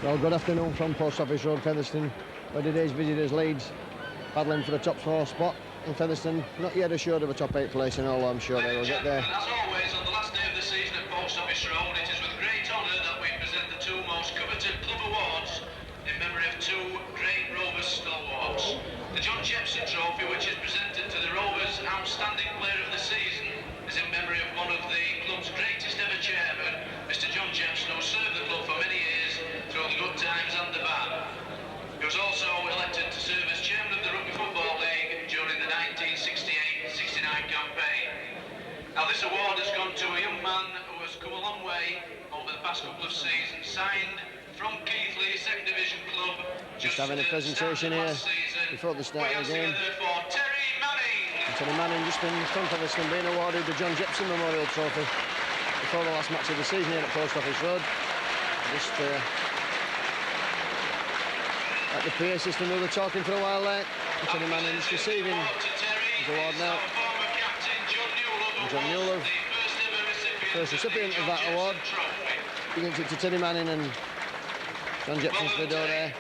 Well, good afternoon from Post Office Road, Featherstone, where today's visitors Leeds battling for the top 4 spot. And Featherstone not yet assured of a top 8 place, and all I'm sure they will get there. And as always, on the last day of the season at Post Office Road, it is with great honour that we present the 2 most coveted club awards in memory of 2 great Rovers stalwarts. The John Jepson Trophy, which is presented to the Rovers Outstanding Player of the Season, is in memory of one of the club's greatest ever chairmen, Mr. John Jepson, who served the club for many years through the good times and the bad. He was also elected to serve as chairman of the Rugby Football League during the 1968-69 campaign. Now this award has gone to a young man who has come a long way over the past couple of seasons, signed from Keighley, second division club. Just having a presentation here before the start of the game. Terry Manning just in front of us and being awarded the John Jepson Memorial Trophy before the last match of the season here at Post Office Road. Just at the PA system, we were talking for a while there. Terry Manning is receiving his award now. And John Newell, the first recipient of that award, giving it to Terry Manning and John Jepson's video there.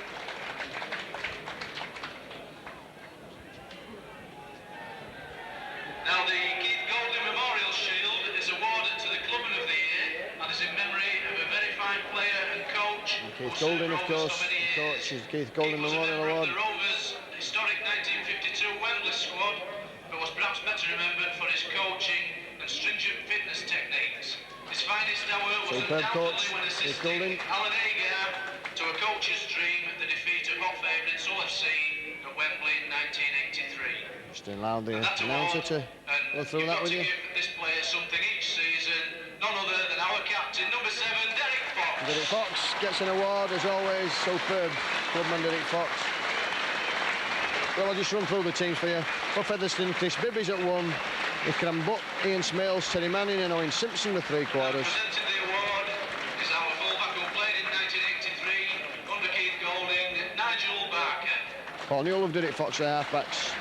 Now the Keith Golding Memorial Shield is awarded to the Clubman of the Year and is in memory of a very fine player and coach. And Keith Golding, of course, the coach is Keith Golding Memorial Award. The Rovers' historic 1952 Wembley squad, but was perhaps better remembered for his coaching and stringent fitness techniques. His finest hour was undoubtedly when assisting Alan Agar to a coach's dream at the defeat of hot favourites Hull FC at Wembley in 1983. Just allow the announcer to go through that with you. Give this player something each season, none other than our captain, number 7, Derek Fox. Derek Fox gets an award, as always, superb clubman Derek Fox. Well, I'll just run through the teams for you. For Featherstone, Chris Bibby's at 1, Ikram Butt, Ian Smales, Terry Manning and Owen Simpson with 3 quarters. Presenting the award is our fullback who played in 1983 under Keith Golding, Nigel Barker. Paul Newell of Derek Fox, the halfbacks.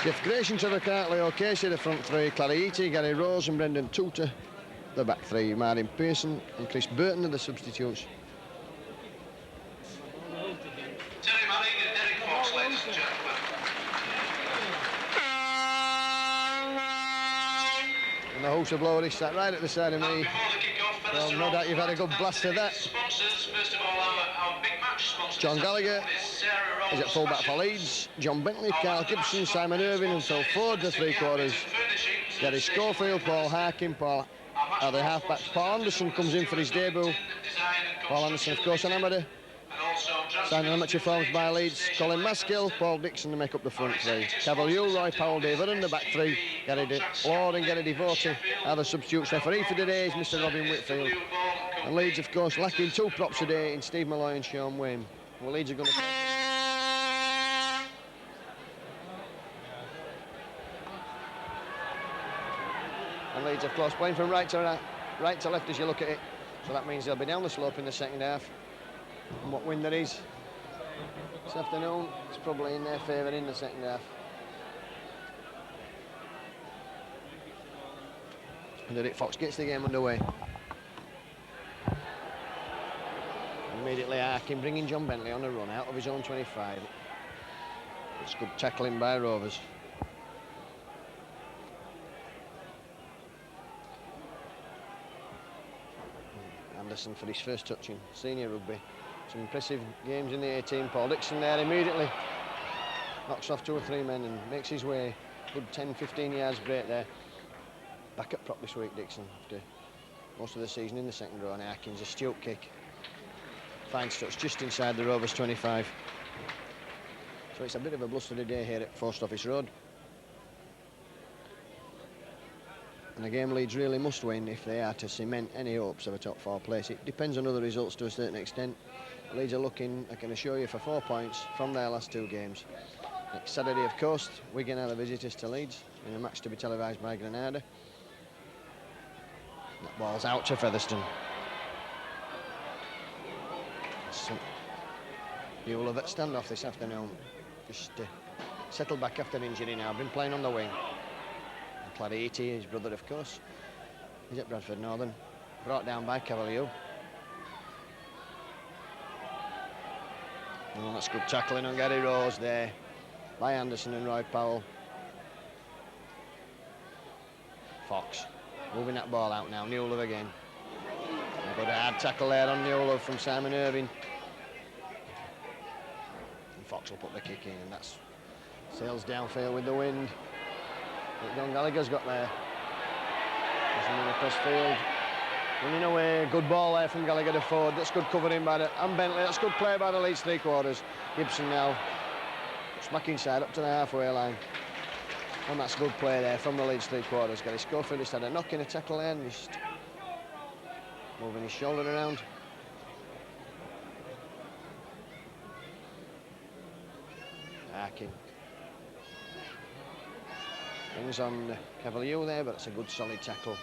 Jeff Grayson, Trevor Cartley, O'Casey, the front 3, Clary Eaty, Gary Rose and Brendan Tutor, the back 3, Martin Pearson and Chris Burton are the substitutes. Terry Manning and Derek Fox, ladies and gentlemen. And the host of blower sat right at the side of me. Well, no doubt you've had a good blast of that. Sponsors, first of all, our big match sponsors. John Gallagher is at fullback for Leeds. John Bentley, Carl Gibson, Simon Irving and Phil Ford, the 3 quarters. Gary Schofield, Paul Harkin, Paul are the halfbacks. Paul Anderson comes in for his debut. Paul Anderson, of course, an amateur. Signing amateur forms by Leeds. Colin Maskill, Paul Dixon to make up the front 3. Cavalier, Roy Powell, David and the back 3. Gary Lord and Gary Devote are the substitutes. Referee for today is Mr. Robin Whitfield. And Leeds, of course, lacking 2 props today in Steve Malloy and Sean Wayne. Well, Leeds are going to... And Leeds, of course, playing from right to left as you look at it. So that means they'll be down the slope in the second half. And what wind there is this afternoon, it's probably in their favour in the second half. And Derek Fox gets the game underway. Immediately Harkin bringing John Bentley on a run out of his own 25. It's good tackling by Rovers. Anderson for his first touch in senior rugby. Some impressive games in the 18. Paul Dixon there immediately knocks off 2 or 3 men and makes his way. Good 10-15 yards break there. Back at prop this week, Dixon, after most of the season in the second row. And Harkins, a Stewart kick. Fine touch just inside the Rovers 25. So it's a bit of a blustery day here at Post Office Road. And a game Leeds really must win if they are to cement any hopes of a top 4 place. It depends on other results to a certain extent. Leeds are looking, I can assure you, for 4 points from their last 2 games. Next Saturday, of course, Wigan are the visitors to Leeds in a match to be televised by Granada. That ball's out to Featherstone. You'll have a standoff this afternoon. Just settled back after injury now. Been playing on the wing. Clary Eaty, his brother, of course. He's at Bradford Northern. Brought down by Cavalier. Oh, that's good tackling on Gary Rose there by Anderson and Roy Powell. Fox moving that ball out now. Newlove again. A good hard tackle there on Newlove from Simon Irving. And Fox will put the kick in, and that's sails downfield with the wind. But Don Gallagher's got there. He's across field. Running away. Good ball there from Gallagher to Ford. That's good covering by and Bentley. That's good play by the Leeds three-quarters. Gibson now smack inside up to the halfway line. And that's good play there from the Leeds three-quarters. Gary Schofield just had a knock in a tackle there, and just moving his shoulder around. Harkin brings on Cavalier there, but it's a good solid tackle.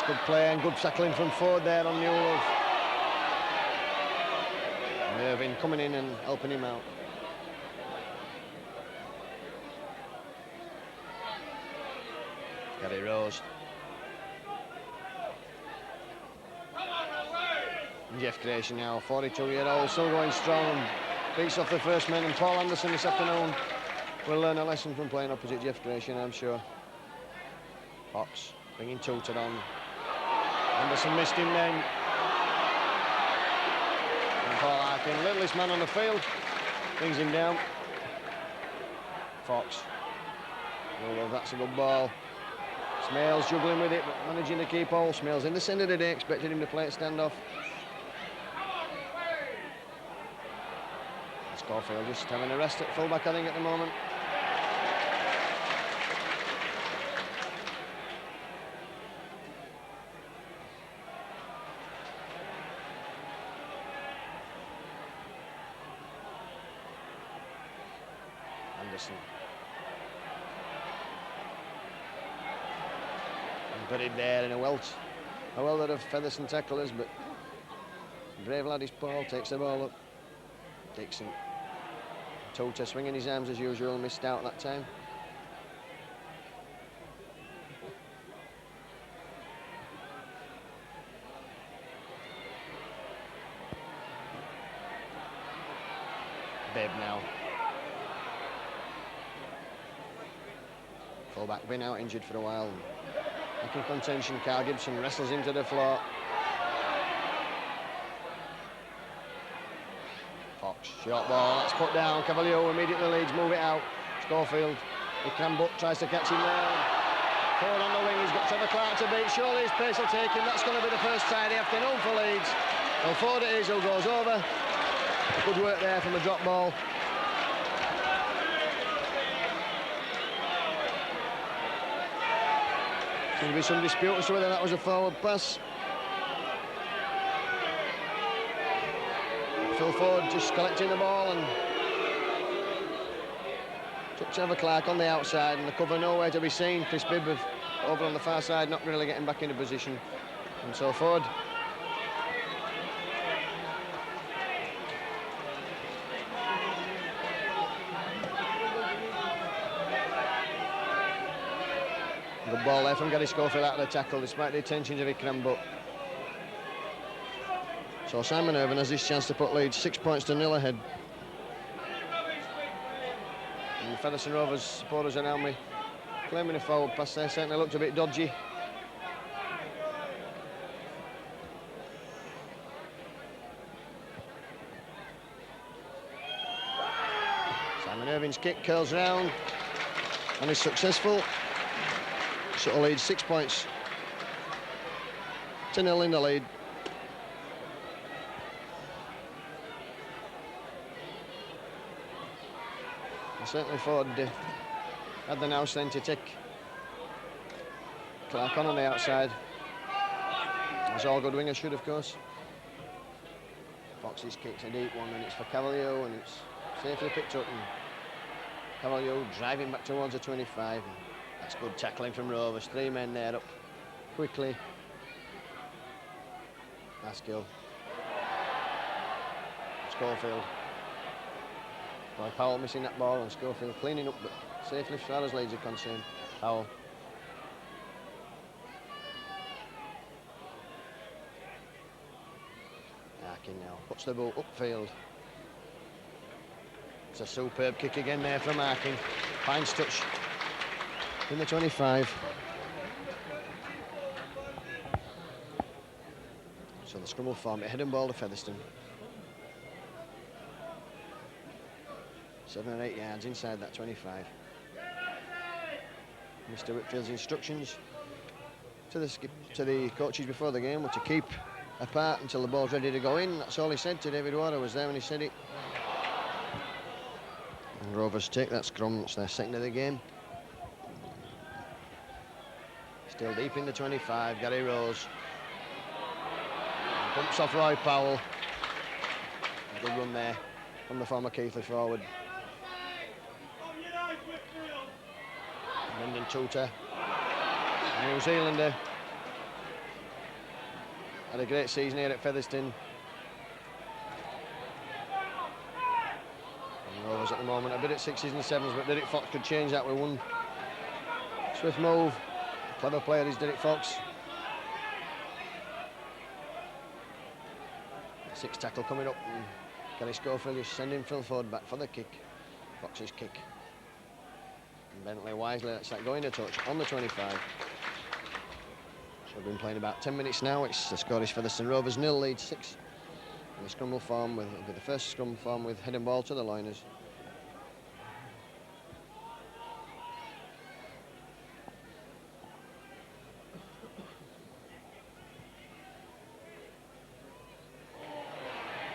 Good play and good tackling from Ford there on Newlove. Irving coming in and helping him out. Gary Rose. And Jeff Creation now, 42-year-old, still going strong. Beats off the first man, and Paul Anderson this afternoon will learn a lesson from playing opposite Jeff Creation, I'm sure. Fox bringing Tooter on. Anderson missed him then. And Paul Harkin, littlest man on the field, brings him down. Fox. Oh, that's a good ball. Smales juggling with it, but managing to keep hold. Smales in the centre of the day, expected him to play it standoff. Schofield just having a rest at fullback, I think, at the moment. Anderson. And buried there in a welter of Featherstone tacklers, but brave lad is Paul, takes the ball up. Dixon. Tota swinging his arms as usual, missed out that time. Babe now. Fullback been out injured for a while. Back in contention, Carl Gibson wrestles him to the floor. Fox, short ball, that's put down. Cavalier immediately leads, move it out. Schofield, Buck tries to catch him there. Ford on the wing, he's got Trevor Clark to beat. Surely his pace will take him. That's going to be the first tie of the afternoon for Leeds. Well, Ford it is who goes over. Good work there from the drop ball. Seems to be some dispute as to whether that was a forward pass. Phil Ford just collecting the ball and took Trevor Clark on the outside, and the cover nowhere to be seen. Chris Bibb over on the far side, not really getting back into position. And so Ford good ball there from Gary Schofield out of the tackle, despite the attentions of Buck. So Simon Irvin has this chance to put Leeds 6 points to 0 ahead. And the Featherstone Rovers supporters around me claiming a forward pass there, certainly looked a bit dodgy. Simon Irvin's kick curls round and is successful. So Leeds 6 points to 0 in the lead. Certainly Ford had the nous then to take Clark on the outside, as all good wingers should, of course. Fox's kick's a deep one, and it's for Cavalier, and it's safely picked up, and Cavalier driving back towards the 25. And that's good tackling from Rovers. 3 men there up quickly. Maskill. Schofield. Roy Powell missing that ball, and Schofield cleaning up, but safely as far as Leeds are concerned. Powell. Arkin now puts the ball upfield. It's a superb kick again there from Arkin. Finds touch in the 25. So the scrum will form a hidden ball to Featherstone. 7 or 8 yards inside that 25. Mr. Whitfield's instructions to the coaches before the game were to keep apart until the ball's ready to go in. That's all he said to David Ward. I was there when he said it. And Rovers take that scrum. It's their second of the game. Still deep in the 25. Gary Rose. Bumps off Roy Powell. A good run there from the former Keithley forward. Lyndon Tutor, a New Zealander. Had a great season here at Featherstone. And Rovers at the moment a bit at 6s and 7s, but Derek Fox could change that with one swift move. Clever player is Derek Fox. 6 tackle coming up, and Gary Schofield just sending Phil Ford back for the kick. Fox's kick. And Bentley wisely lets that go in a touch on the 25. So we've been playing about 10 minutes now. It's the Scottish Featherstone Rovers 0, Leeds 6. And the scrum will form with the first scrum form with head and ball to the Loiners.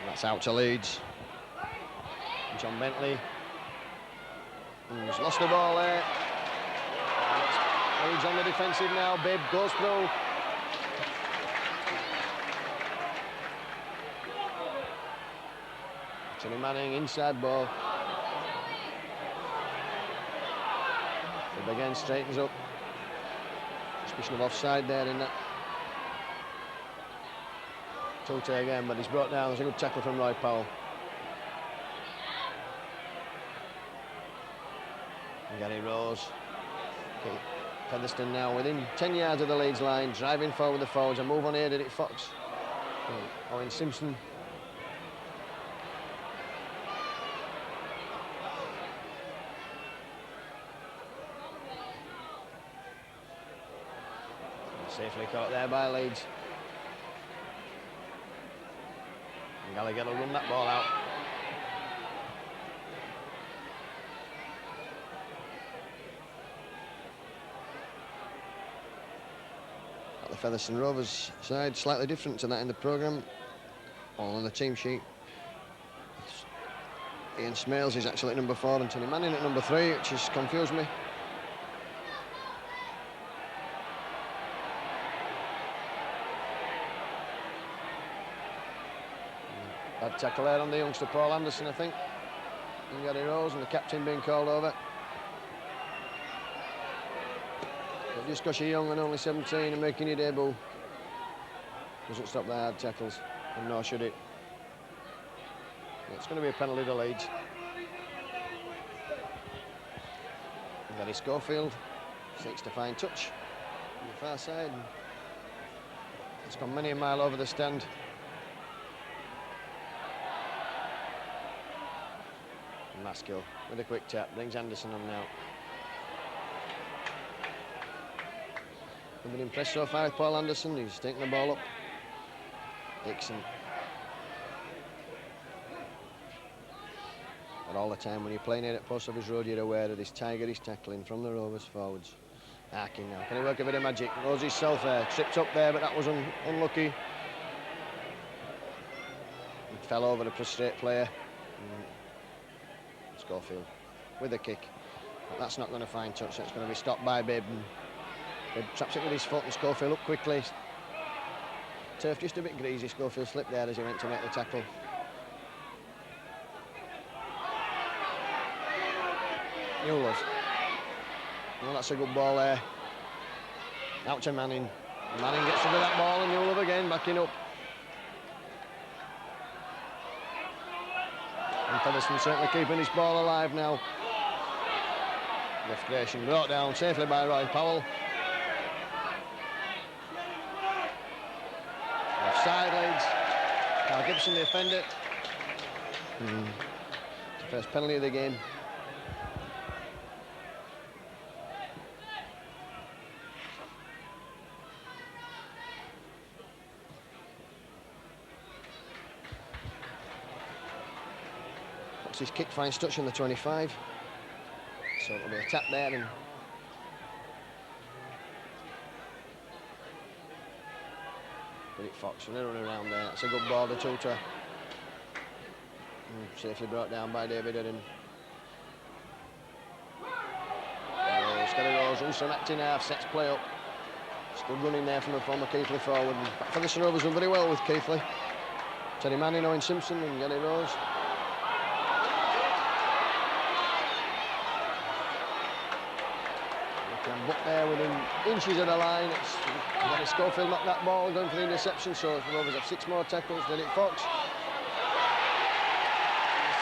That's out to Leeds. John Bentley. He's lost the ball there. Leeds on the defensive now. Bibb goes through. Johnny Manning inside ball. Bibb again straightens up. Suspicion of offside there in that. Tutor again, but he's brought down. There's a good tackle from Roy Powell. And Gary Rose. Okay. Featherstone now within 10 yards of the Leeds line, driving forward the forwards. A move on here, Derek Fox. Owen Simpson. Safely caught there by Leeds. And Gallagher will run that ball out. The Featherstone Rovers side slightly different to that in the programme. All on the team sheet. Ian Smales is actually at number 4 and Tony Manning at number 3, which has confused me. Bad tackle there on the youngster Paul Anderson, I think. And Gary Rose, and the captain being called over. But just because you're young and only 17 and making your debut doesn't stop the hard tackles, and nor should it. It's going to be a penalty to Leeds. And Gary Schofield seeks to find touch on the far side. It's gone many a mile over the stand. Maskill with a quick tap, brings Anderson on now. I've been impressed so far with Paul Anderson. He's taking the ball up. Dixon. But all the time when you're playing here at Post Office Road, you're aware of this tigerish tackling from the Rovers forwards. Arkin now. Can he work a bit of magic? Rose himself there. Tripped up there, but that was unlucky. He fell over the prostrate player. Schofield with a kick. But that's not going to find touch. That's going to be stopped by Bibb. Bibb traps it with his foot and Schofield up quickly. Turf just a bit greasy. Schofield slipped there as he went to make the tackle. Newlove. Well, that's a good ball there. Out to Manning. Manning gets rid of that ball and Newlove again backing up. And Featherstone certainly keeping his ball alive now. Left creation brought down safely by Roy Powell. Offside Leeds. Carl Gibson the offender. First penalty of the game. His kick finds touch on the 25, so it'll be a tap there. And Derek Fox running around there. It's a good ball to Tutor. Safely brought down by David Eddin. Rose, Ulster acting half, sets play up. Still running there from the former Keithley forward. Featherstone Rovers done very well with Keithley. Teddy Manning, Owen Simpson and Gary Rose. Book there within inches of the line. Gary Schofield knocked that ball, going for the interception, so the Rovers have 6 more tackles. Derek Fox.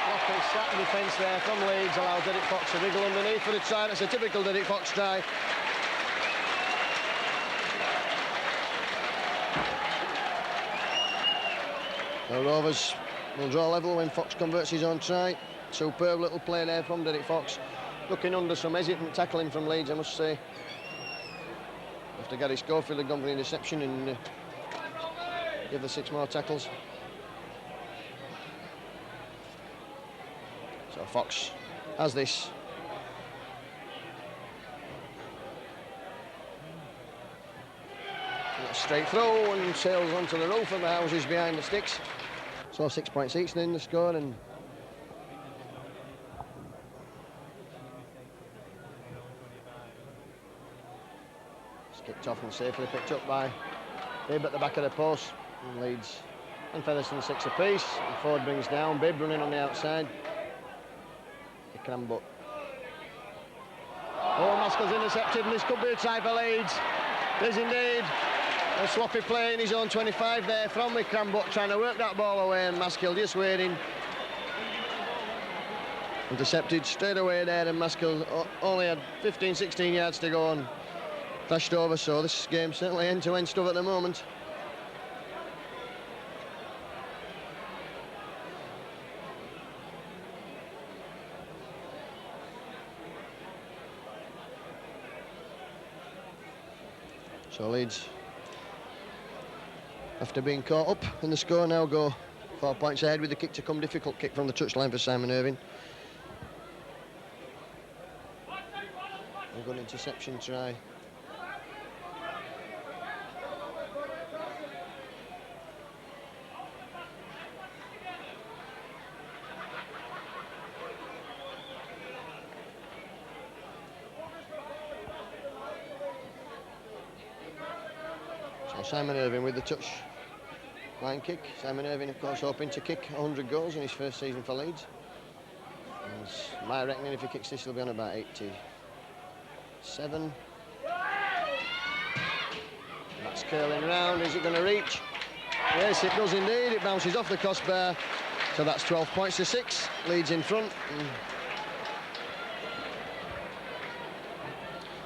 Sloppy sack defence there from Leeds allowed Derek Fox to wriggle underneath for the try. That's a typical Derek Fox try. The Rovers will draw level when Fox converts his own try. Superb little play there from Derek Fox. Looking under some hesitant tackling from Leeds, I must say. After Gary Schofield had gone for the interception and give the 6 more tackles. So Fox has this. Straight through and sails onto the roof of the houses behind the sticks. So 6 points each then the score, and kicked off and safely picked up by Bibb at the back of the post. And Leeds and Featherstone 6 apiece. And Ford brings down Bibb running on the outside. But Maskell's intercepted, and this could be a try for Leeds. It is indeed. A sloppy play in his own 25 there from Cranbrook, trying to work that ball away, and Maskell just waiting. Intercepted straight away there, and Maskell only had 15-16 yards to go and flashed over, so this game certainly end-to-end stuff at the moment. So Leeds, after being caught up in the score, now go 4 points ahead with the kick to come. Difficult kick from the touchline for Simon Irving. A good interception try. Simon Irving with the touch line kick. Simon Irving, of course, hoping to kick 100 goals in his first season for Leeds. And my reckoning, if he kicks this, he'll be on about 87. That's curling round. Is it going to reach? Yes, it does indeed. It bounces off the crossbar. So that's 12 points to 6. Leeds in front.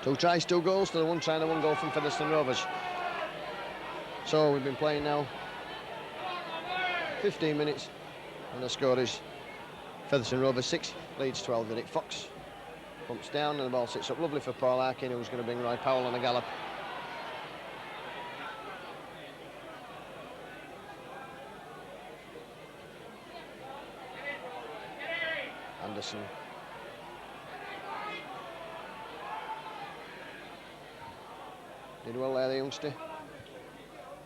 2 tries, 2 goals to the 1 try and 1 goal from Featherstone Rovers. So we've been playing now 15 minutes, and the score is Featherstone Rovers 6, Leeds 12. Derek Fox pumps down and the ball sits up lovely for Paul Arkin, who's going to bring Roy Powell on a gallop. Anderson. Did well there, the youngster.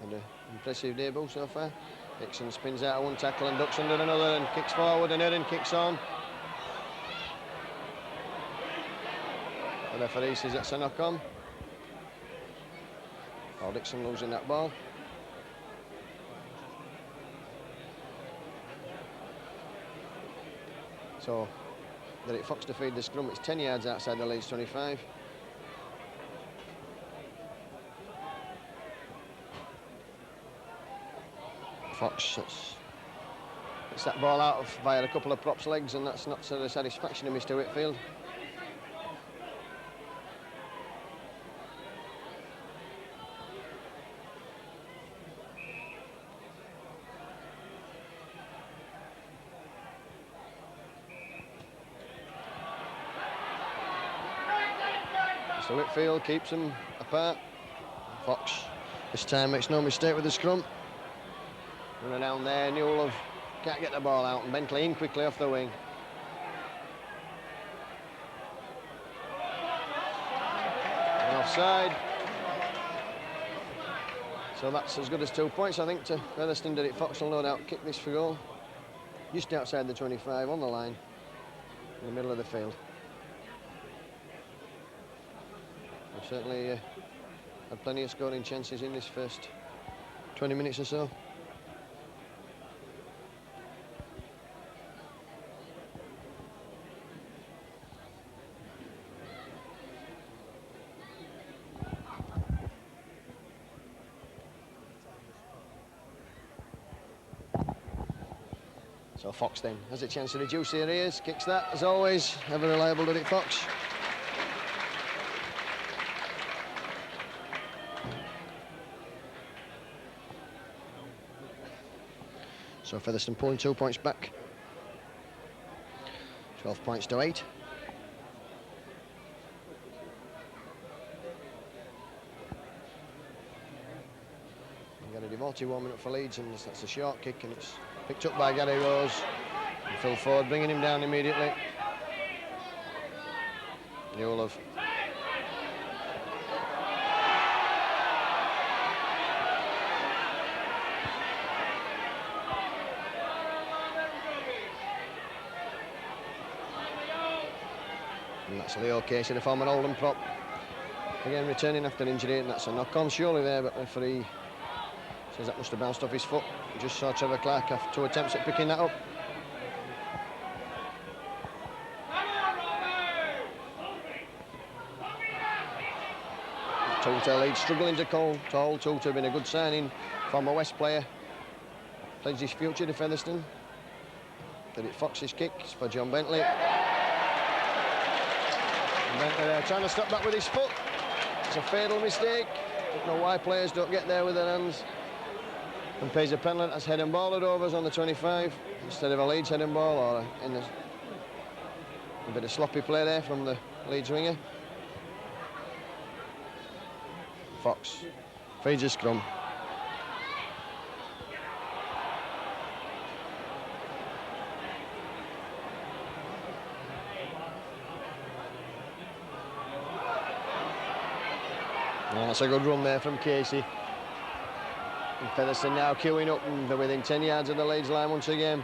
Had an impressive debut so far. Dixon spins out of 1 tackle and ducks under another and kicks forward, and Erin kicks on. The referee says that's a knock on. Oh, Dixon losing that ball. So Derek Fox to feed the scrum. It's 10 yards outside the Leeds 25. Fox, It's that ball out via a couple of props' legs, and that's not to the satisfaction of Mr. Whitfield. Mr. Whitfield keeps them apart. Fox this time makes no mistake with the scrum. Running down there, Newell can't get the ball out, and Bentley in quickly off the wing. And offside. So that's as good as 2 points, I think, to Featherstone. Did it? Fox will no doubt kick this for goal. Just outside the 25, on the line, in the middle of the field. We've certainly had plenty of scoring chances in this first 20 minutes or so. So Fox then has a chance to reduce the arrears, kicks that as always, ever reliable, did it, Fox? So Featherstone pulling 2 points back. 12 points to 8. We've got a devoted warming up for Leeds, and that's a short kick, and it's picked up by Gary Rose. And Phil Ford bringing him down immediately. Newell. And that's Leo Casey, the former Oldham prop. Again returning after injury, and that's a knock-on surely there, but the referee says that must have bounced off his foot. He just saw Trevor Clark have 2 attempts at picking that up. Tutor Leeds struggling to hold. Tutor been a good signing, former West player. Pledged his future to Featherstone. Did it? Fox's kick for John Bentley. And Bentley there trying to stop that with his foot. It's a fatal mistake. Don't know why players don't get there with their hands. And pays a penalty. That's head and ball at Rovers on the 25 instead of a Leeds head and ball, or a bit of sloppy play there from the Leeds winger. Fox feeds a scrum. Oh, that's a good run there from Casey. And Featherstone now queuing up, and they're within 10 yards of the Leeds line once again.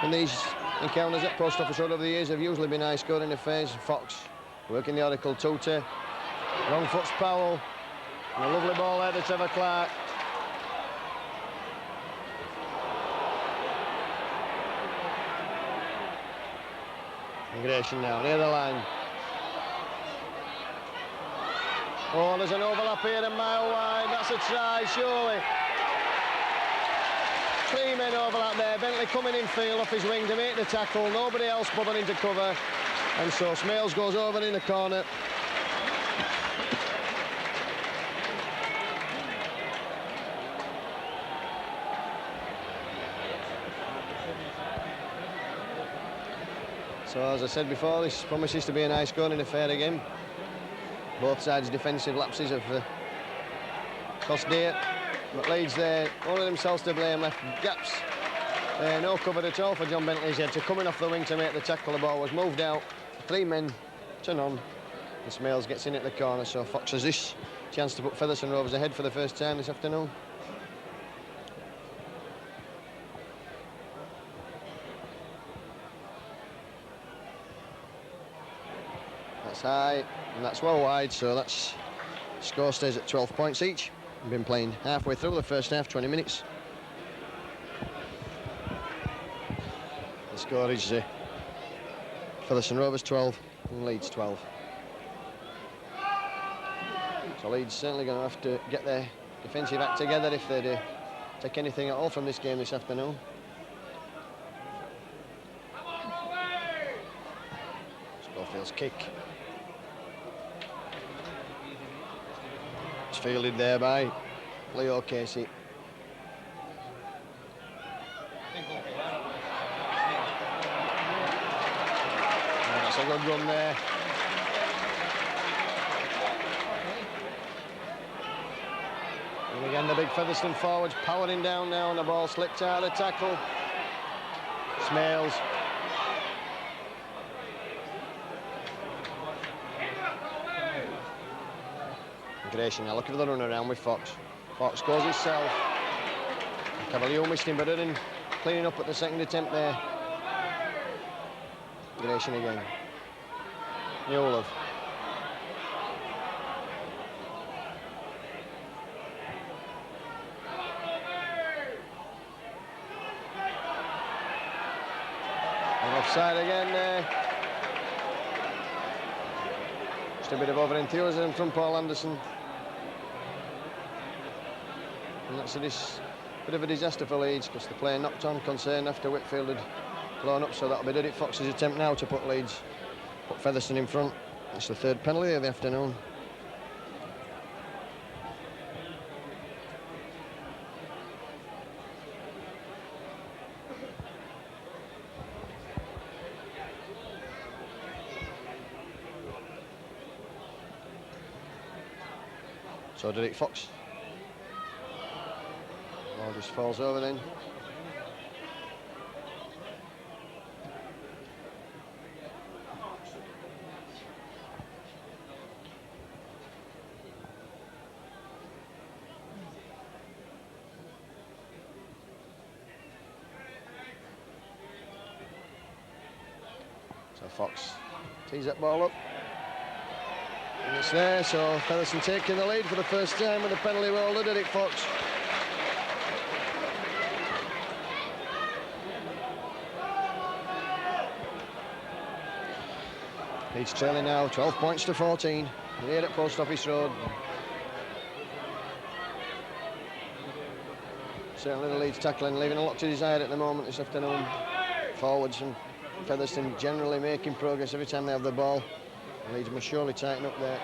And these encounters at Post Office Road over the years have usually been high scoring affairs. Fox working the Oracle Tutor. Wrong foot's Powell. And a lovely ball there to Trevor Clark. And Grayson now near the line. Oh, there's an overlap here a mile wide. That's a try, surely. 3 men overlap there. Bentley coming in field off his wing to make the tackle. Nobody else bothering to cover. And so Smales goes over in the corner. So as I said before, this promises to be a nice scoring affair again. Both sides' defensive lapses have cost dear. But Leeds there, only themselves to blame, left gaps. No cover at all for John Bentley's head. So coming off the wing to make the tackle, the ball was moved out. 3 men to none. And Smales gets in at the corner, so Fox has this chance to put Featherstone Rovers ahead for the first time this afternoon. That's high, and that's well wide, so that's score stays at 12 points each. We've been playing halfway through the first half, 20 minutes. The score is Featherstone Rovers 12 and Leeds 12. So Leeds certainly going to have to get their defensive act together if they're take anything at all from this game this afternoon. Schofield's kick. It's fielded there by Leo Casey. That's a good run there. And again, the big Featherstone forwards powering down now, and the ball slipped out of the tackle. Smales. Grayson now looking for the run around with Fox. Fox goes himself. Cavalier missed him, but Erin cleaning up at the second attempt there. Grayson again. Newlove. And offside again there. Just a bit of over-enthusiasm from Paul Anderson. And that's a bit of a disaster for Leeds, because the player knocked on, concerned after Whitfield had blown up, so that'll be Derek Fox's attempt now to put Featherstone in front. It's the third penalty of the afternoon. So Derek Fox. Ball just falls over then. So Fox tees that ball up. And it's there, so Featherstone taking the lead for the first time with a penalty well to Derek Fox. Leeds trailing now, 12 points to 14. Here at Post Office Road. Certainly the Leeds tackling, leaving a lot to desire at the moment this afternoon. Forwards and Featherstone generally making progress every time they have the ball. Leeds must surely tighten up there.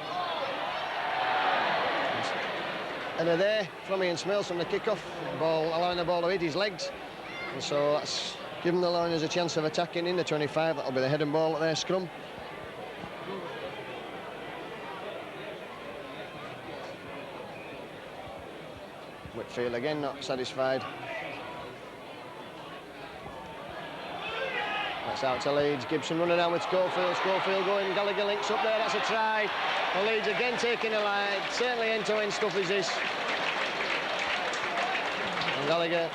And they're there from Ian Smales from the kick-off. Ball, allowing the ball to hit his legs. And so that's given the Lions a chance of attacking in the 25. That'll be the head and ball at their scrum. Whitfield again not satisfied. That's out to Leeds. Gibson running down with Schofield. Schofield going. Gallagher links up there. That's a try. And Leeds again taking a lead. Certainly end-to-end stuff is this. And Gallagher.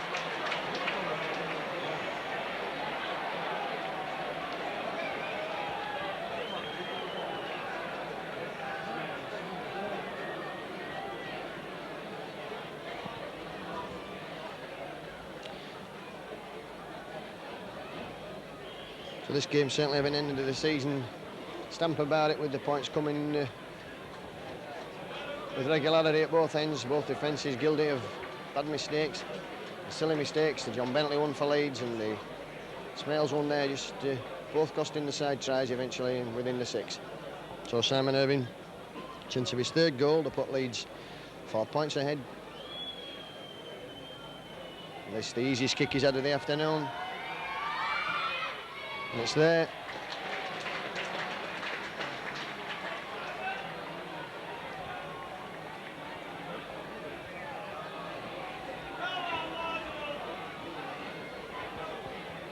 So this game certainly having ended of the season stamp about it, with the points coming with regularity at both ends. Both defences guilty of bad mistakes, silly mistakes. The John Bentley one for Leeds and the Smales one there, just both costing the side tries eventually and within the 6. So Simon Irving, chance of his third goal to put Leeds 4 points ahead. And this is the easiest kick he's had of the afternoon. And it's there.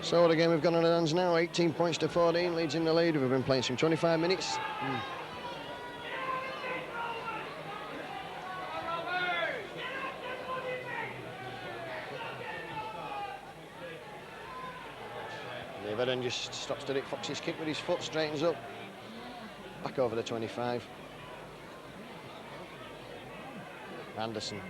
So the game we've got on our hands now, 18 points to 14, Leeds in the lead. We've been playing some 25 minutes. Then just stops Derek Fox's kick with his foot, straightens up, back over the 25. Anderson.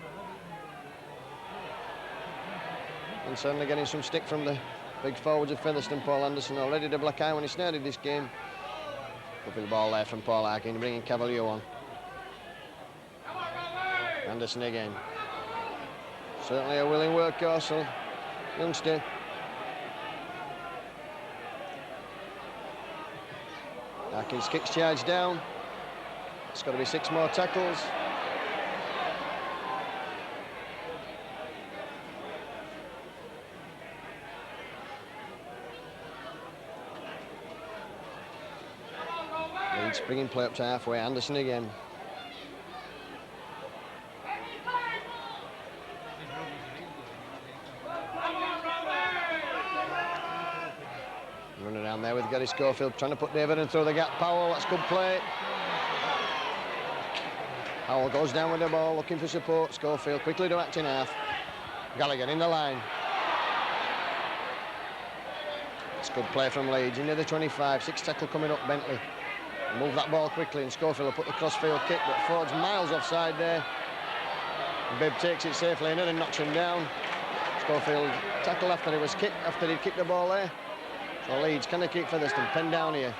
And certainly getting some stick from the big forwards of Featherstone. Paul Anderson already the black eye when he started this game. Lovely the ball there from Paul Harkin, bringing Cavalier on. Anderson again. Certainly a willing workhorse, youngster. Harkins kicks charge down. It's got to be 6 more tackles. Leeds bringing play up to halfway. Anderson again. Running around there with Gary Schofield, trying to put David in through the gap. Powell, that's good play. Powell goes down with the ball, looking for support. Schofield quickly to act in half. Gallagher in the line. It's good play from Leeds, into the 25. 6 tackle coming up, Bentley. Move that ball quickly, and Schofield will put the crossfield kick, but Ford's miles offside there. And Bibb takes it safely in and knocks him down. Schofield tackled after he was kicked, after he'd kicked the ball there. So Leeds, can they keep Featherstone pinned down here?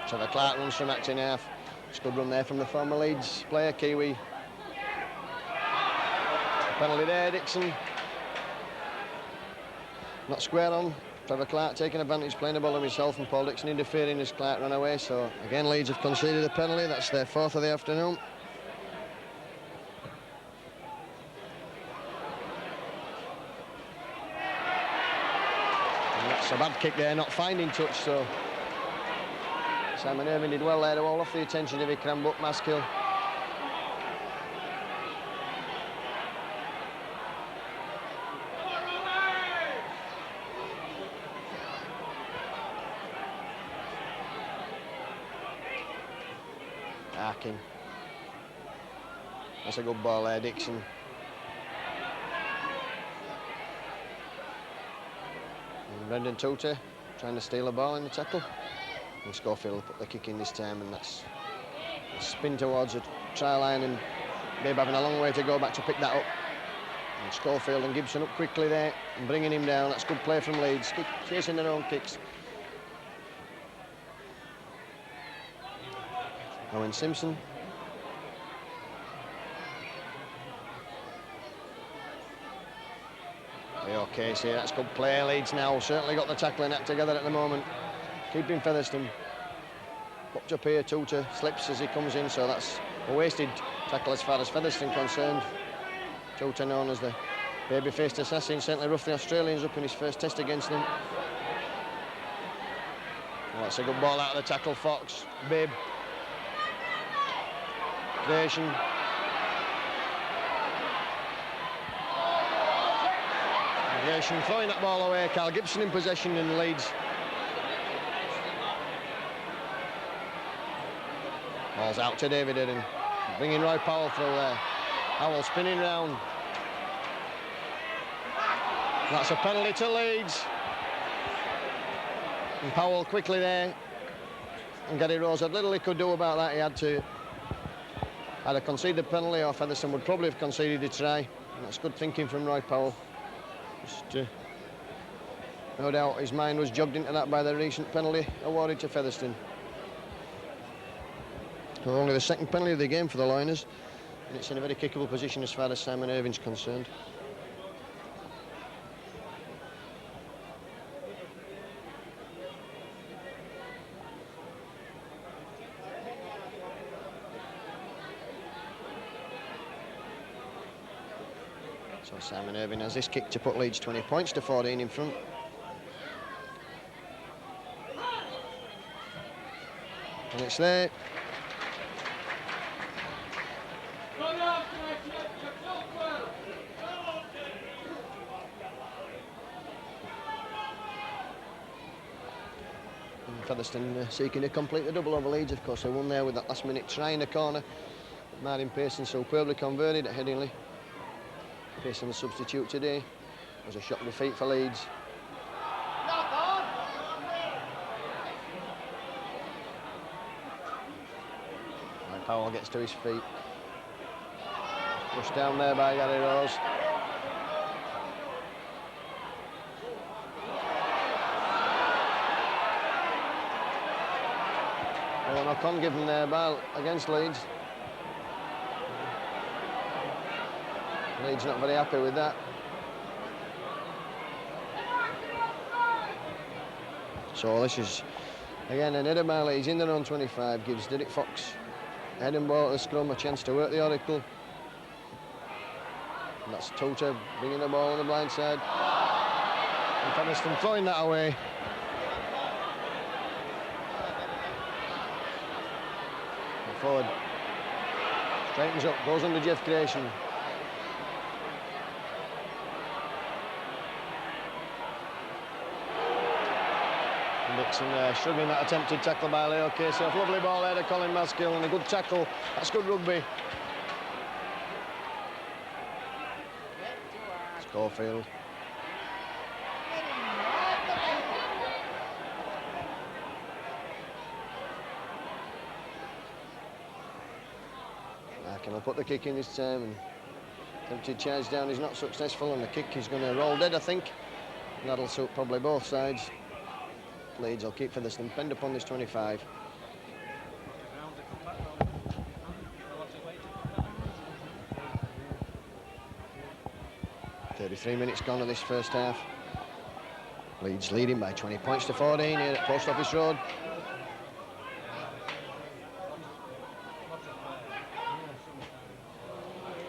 Trevor Clark runs from acting half. It's a good run there from the former Leeds player, Kiwi. Penalty there, Dixon. Not square on. Trevor Clark taking advantage, playing the ball himself, and Paul Dixon interfering as Clark ran away. So again, Leeds have conceded a penalty. That's their 4th of the afternoon. And that's a bad kick there, not finding touch. So Simon Irving did well there to hold off the attention of Ikram Maskill. Harkin. That's a good ball there, Dixon. And Brendan Tutor trying to steal a ball in the tackle. And Schofield will put the kick in this time, and that's a spin towards the try line, and Bibb having a long way to go back to pick that up. And Schofield and Gibson up quickly there and bringing him down. That's good play from Leeds, chasing their own kicks. Owen Simpson. Okay, so that's good play. Leeds now certainly got the tackling act together at the moment. Keeping Featherstone. Popped up here, Tutor slips as he comes in, so that's a wasted tackle as far as Featherstone concerned. Tutor, known as the baby-faced assassin, certainly roughed the Australians up in his first test against them. Well, that's a good ball out of the tackle, Fox. Bibb. Creation. Creation throwing that ball away. Carl Gibson in possession in Leeds. Ball's out to David Edding. Bringing Roy Powell through there. Powell spinning round. That's a penalty to Leeds. And Powell quickly there. And Gary Rose had little he could do about that. He had to either concede the penalty, or Featherstone would probably have conceded a try. And that's good thinking from Roy Powell. Just, no doubt his mind was jogged into that by the recent penalty awarded to Featherstone. So only the 2nd penalty of the game for the Liners, and it's in a very kickable position as far as Simon Irving's concerned. So Simon Irving has this kick to put Leeds 20 points to 14 in front. And it's there. And Featherstone seeking to complete the double over Leeds. Of course, they won there with that last-minute try in the corner. Martin Pearson superbly converted at Headingley. Pearson the substitute today. It was a shock defeat for Leeds. And Powell gets to his feet. Pushed down there by Gary Rose. Oh, knock on given there by against Leeds. Leeds not very happy with that. So this is, again, an header by Leeds in their own 25, gives Derek Fox head and ball at the scrum, a chance to work the Oracle. And that's Tuta bringing the ball on the blind side. And Featherstone throwing that away. And forward. Straightens up, goes under Jeff Creation. Dixon struggling that attempted tackle by Leo Casey. Off lovely ball there to Colin Maskill and a good tackle. That's good rugby. Schofield. Larkin will put the kick in this time, and attempted charge down is not successful, and the kick is going to roll dead, I think. And that'll suit probably both sides. Leeds will keep Featherstone penned upon this 25. "33 minutes gone of this first half. Leeds leading by 20 points to 14 here at Post Office Road.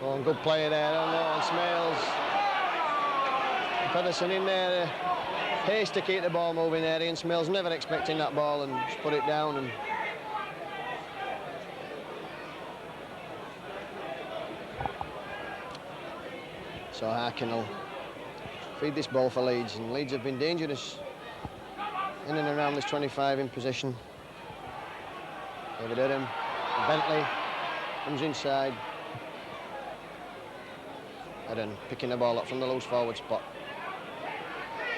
Oh, and good play there on Smales. Featherstone in there. Haste to keep the ball moving there. Ian Smales never expecting that ball and just put it down. And so Harkin will feed this ball for Leeds, and Leeds have been dangerous in and around this 25 in possession. David Eddam, Bentley comes inside. Eddam picking the ball up from the loose forward spot.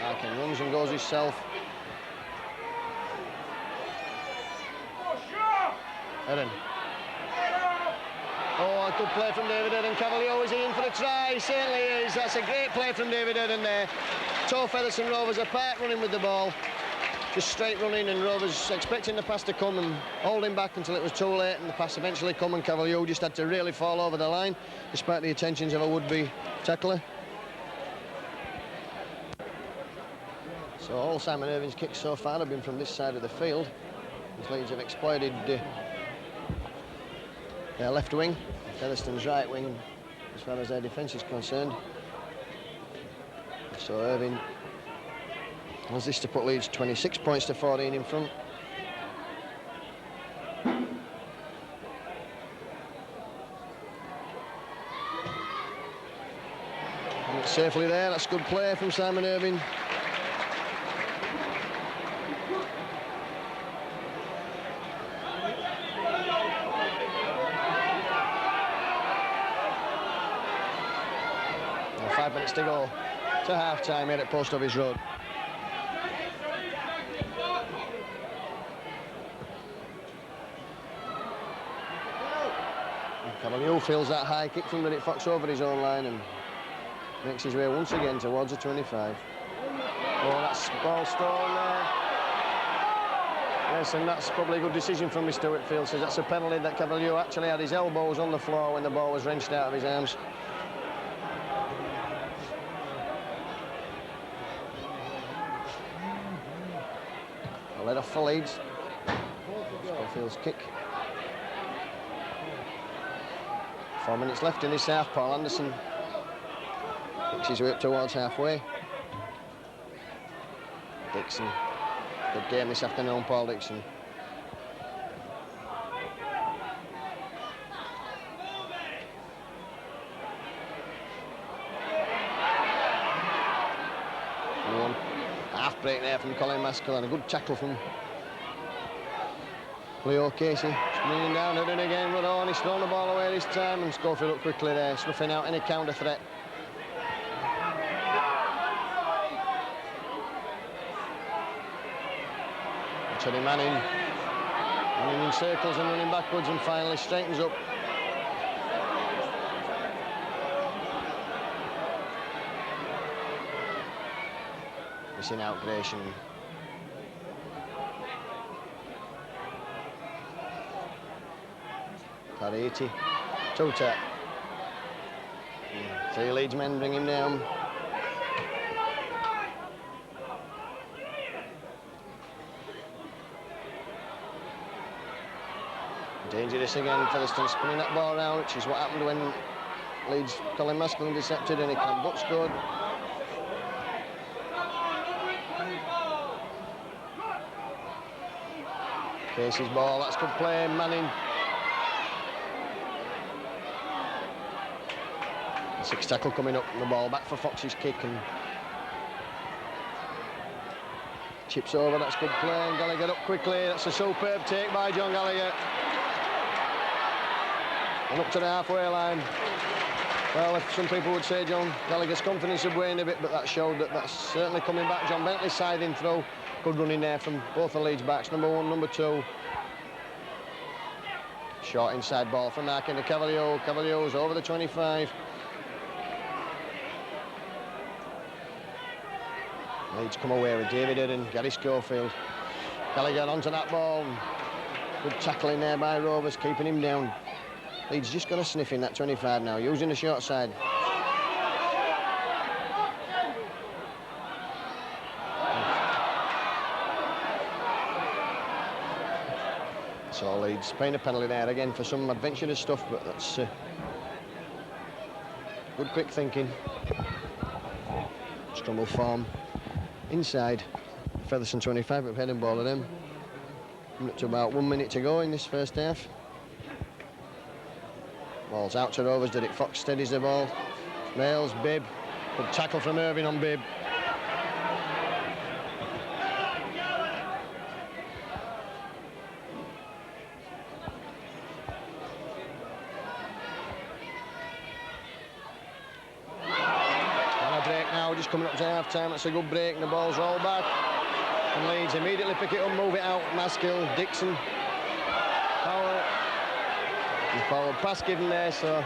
Harkin runs and goes himself. Eddam. Oh, a good play from David Eddam. Cavalier, is he in for the try? He certainly is. That's a great play from David Eddam there. Toe Featherstone Rovers apart running with the ball. Just straight running, and Rovers expecting the pass to come and holding back until it was too late, and the pass eventually come, and Cavalier just had to really fall over the line despite the attentions of a would-be tackler. So all Simon Irving's kicks so far have been from this side of the field. As Leeds have exploited their left wing, Featherstone's right wing, as far as their defence is concerned. So Irving has this to put Leeds 26 points to 14 in front. And it's safely there. That's good play from Simon Irving. Now 5 minutes to go to half-time here at Post Office Road. Cavalier feels that high kick from Derek Fox over his own line and makes his way once again towards the 25. Oh, that's ball stolen there. Yes, and that's probably a good decision from Mr. Whitfield. Says that's a penalty that Cavalier actually had his elbows on the floor when the ball was wrenched out of his arms. A let off for Leeds. Schofield's kick. 4 minutes left in this half. Paul Anderson picks his way up towards halfway. Dixon, good game this afternoon, Paul Dixon. One half break there from Colin Maskill, and a good tackle from Leo Casey. Spinning down, heading again, but on, he's thrown the ball away this time, and Schofield up quickly there, snuffing out any counter threat. Teddy Manning running in circles and running backwards, and finally straightens up. Missing out Grayson. Pariti. Tuta. 3 Leeds men bring him down. Dangerous again, Featherstone spinning that ball around, which is what happened when Leeds Colin Maskell intercepted, and he can but scored. Casey's ball, that's good play, Manning. 6 tackle coming up, and the ball back for Fox's kick, and chips over, that's good play, and Gallagher up quickly, that's a superb take by John Gallagher. And up to the halfway line. Well, if some people would say John Gallagher's confidence had waned a bit, but that showed that that's certainly coming back. John Bentley's siding through. Good running there from both the Leeds backs, number 1, number 2. Short inside ball from Markin to Cavalier. Cavalier's over the 25. Leeds come away with David Hood and Gary Schofield. Gallagher onto that ball. Good tackling there by Rovers, keeping him down. Leeds just got a sniff in that 25 now, using the short side. So Leeds paying a penalty there again for some adventurous stuff, but that's good quick thinking. Scramble form inside Featherstone 25, but heading ball of them. Up to about 1 minute to go in this first half. Ball's out to Rovers, Derek Fox steadies the ball. Nails, Bibb. Good tackle from Irving on Bibb. And a break now, just coming up to half time. That's a good break, and the ball's rolled back. And Leeds immediately pick it up, move it out. Maskell, Dixon, Powell. Forward pass given there, so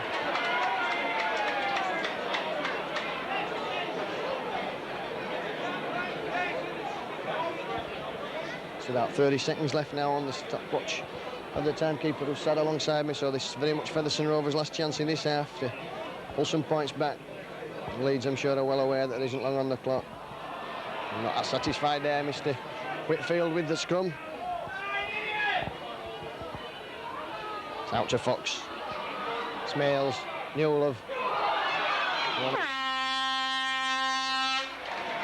it's about 30 seconds left now on the stopwatch of the timekeeper who sat alongside me, so this is very much Featherstone Rovers' last chance in this half to pull some points back. Leeds, I'm sure, are well aware that there isn't long on the clock. I'm not as satisfied there, Mr. Whitfield, with the scrum. It's out to Fox. Smales, Newlove.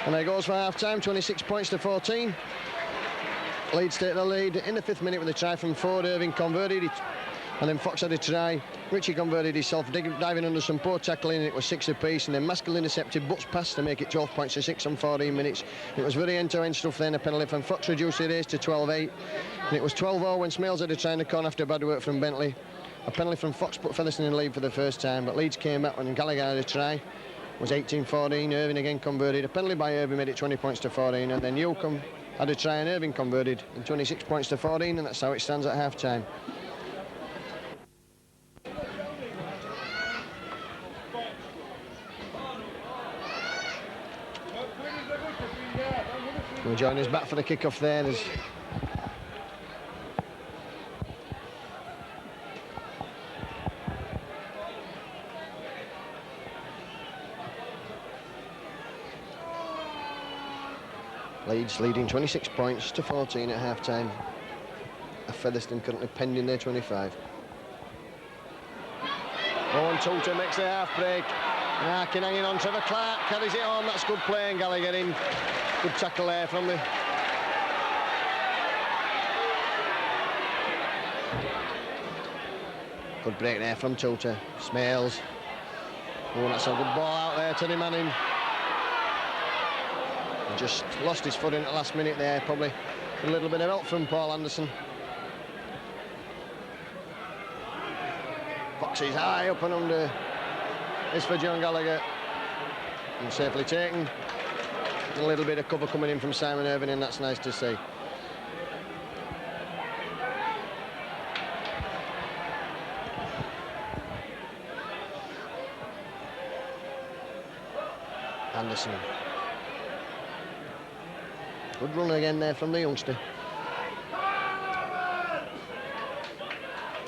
And there goes for half-time, 26 points to 14. Leeds take the lead in the 5th minute with a try from Ford. Irving converted it, and then Fox had a try. Richie converted himself, diving under some poor tackling, and it was 6 apiece, and then Maskell intercepted Butts pass to make it 12 points to 6 on 14 minutes. It was very end-to-end stuff then, a penalty from Fox reduced the race to 12-8, and it was 12-0 when Smales had a try in the corner after bad work from Bentley. A penalty from Fox put Featherstone in lead for the first time, but Leeds came back when Gallagher had a try. It was 18-14, Irving again converted. A penalty by Irving made it 20 points to 14, and then Newcombe had a try and Irving converted, and 26 points to 14, and that's how it stands at half-time. We'll join us back for the kick-off there. There's Leeds leading 26 points to 14 at half-time. Featherstone currently pending their 25. Owen Tuta makes the half-break. Larkin hanging on, Trevor Clark carries it on, that's good play, and Gallagher in. Good tackle there from the... Good break there from Tuta. Smales. Oh, that's a good ball out there to the Manning. Just lost his footing at the last minute there, probably a little bit of help from Paul Anderson. Fox is high up and under. It's for John Gallagher. And safely taken. A little bit of cover coming in from Simon Irving, and that's nice to see. Anderson. Good run again there from the youngster.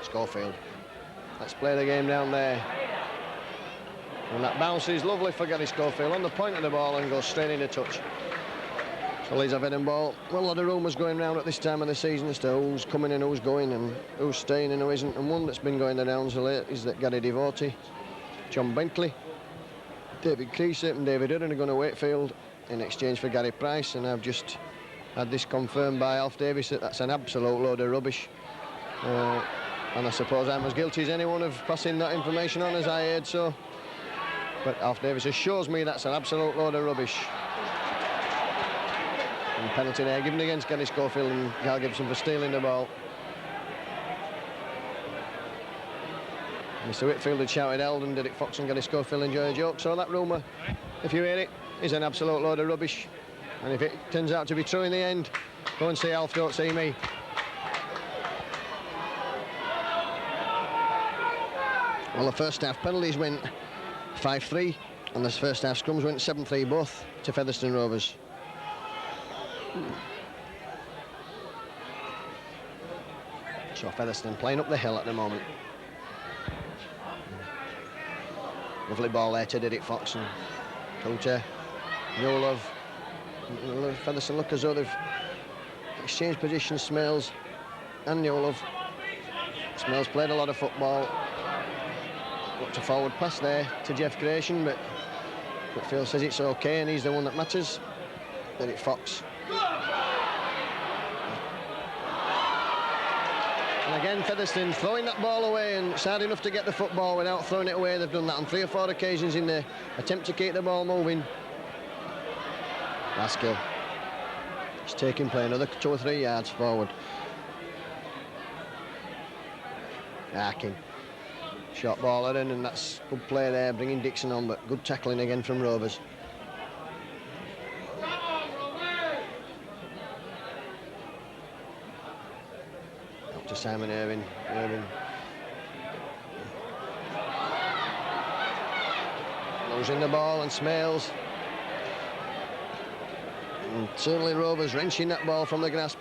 Schofield. Let's play the game down there. And that bounce is lovely for Gary Schofield on the point of the ball and goes straight into touch. So Leeds have heading ball. Well, a lot of rumours going around at this time of the season as to who's coming and who's going and who's staying and who isn't. And one that's been going the rounds of late is that Gary Devotee, John Bentley, David Creasy and David Hurren are going to Wakefield in exchange for Gary Price. And I've just had this confirmed by Alf Davis that that's an absolute load of rubbish. And I suppose I'm as guilty as anyone of passing that information on as I heard so. But Alf Davis assures me that's an absolute load of rubbish. And penalty there given against Gary Schofield and Gal Gibson for stealing the ball. Mr. Whitfield had shouted Eldon, Derek Fox and Gary Schofield enjoy a joke. So that rumour, if you hear it, is an absolute load of rubbish. And if it turns out to be true in the end, go and see Alf, don't see me. Well, the first half penalties went 5-3 and the first half scrums went 7-3 both to Featherstone Rovers. So Featherstone playing up the hill at the moment. Lovely ball there to Derek Fox and Coulter. Newlove. Featherstone look as though they've exchanged positions, Smales and Newlove. Smales played a lot of football. Looked a forward pass there to Jeff Creation, but Whitfield says it's okay and he's the one that matters. Derek Fox. And again, Featherstone throwing that ball away, and it's hard enough to get the football without throwing it away. They've done that on 3 or 4 occasions in their attempt to keep the ball moving. Laskill. He's taking play another 2 or 3 yards forward. Arkin. Short ball in, and that's good play there, bringing Dixon on, but good tackling again from Rovers. Up to Simon Irving. Losing the ball, and Smales. And certainly Rovers wrenching that ball from the grasp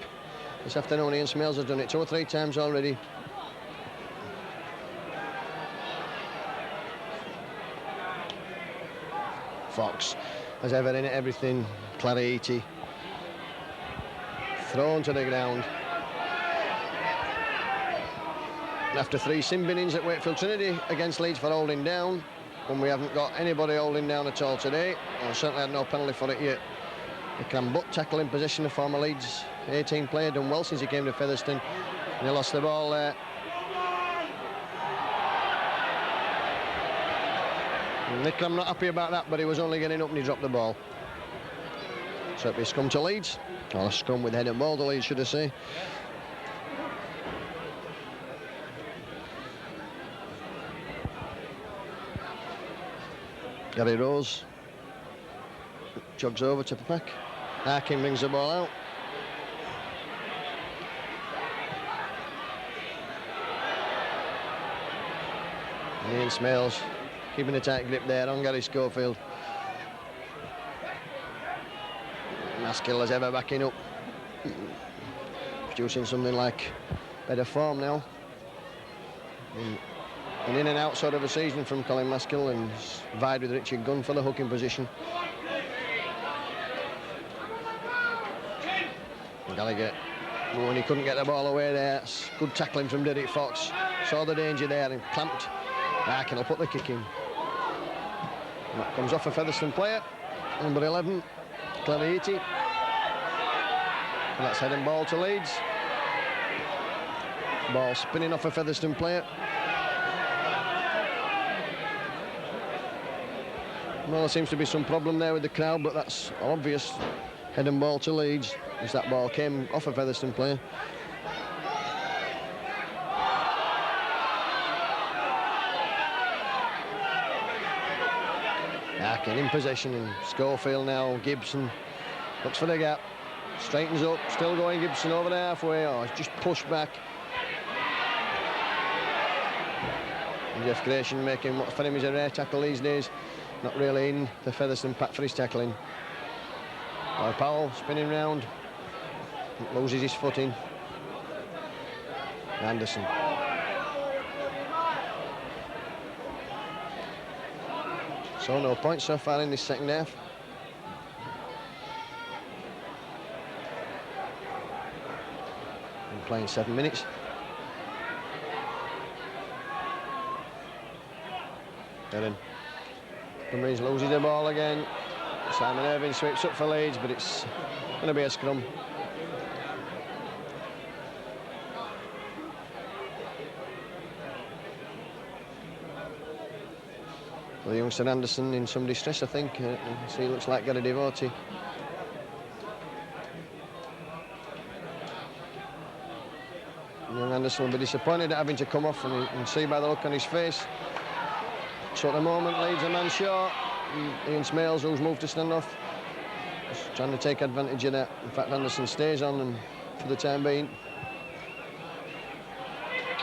this afternoon. Ian Smales has done it 2 or 3 times already. Fox has ever in it everything. Claretti thrown to the ground. After 3 sin binnings at Wakefield Trinity against Leeds for holding down, when we haven't got anybody holding down at all today, and certainly had no penalty for it yet. The Crambutt tackle in possession of former Leeds 18 player, done well since he came to Featherstone, and he lost the ball there. Nicklam not happy about that, but he was only getting up and he dropped the ball. So it'll be a scrum to Leeds, or a scrum with head and ball to Leeds, should I say. Gary Rose jogs over to the pack. Arkin brings the ball out. And Ian Smales keeping a tight grip there on Gary Schofield. Maskill as ever backing up, producing something like better form now. An in and out sort of a season from Colin Maskill, and he's vied with Richard Gunn for the hooking position. And Gallagher, when he couldn't get the ball away there, it's good tackling from Derek Fox. Saw the danger there and clamped. Arkin will put the kick in. And that comes off a Featherstone player, number 11, Claretti. And that's heading ball to Leeds. Ball spinning off a Featherstone player. Well, there seems to be some problem there with the crowd, but that's obvious. Head and ball to Leeds, as that ball came off a Featherstone player. Arkin in possession, and Schofield now. Gibson looks for the gap, straightens up, still going Gibson over the halfway. Oh, it's just pushed back. And Jeff Creation making what for him is a rare tackle these days. Not really in the Featherstone pack for his tackling. Powell spinning round, loses his footing. Anderson. So no points so far in this second half. Been playing 7 minutes. Erin Cummings loses the ball again. Simon Irving sweeps up for Leeds, but it's going to be a scrum. Well, the youngster Anderson in some distress, I think. So he looks like got a devotee. Young Anderson will be disappointed at having to come off, and you can see by the look on his face. So at the moment, Leeds a man short. Ian Smales, who's moved to stand off, just trying to take advantage of that. In fact, Anderson stays on and for the time being.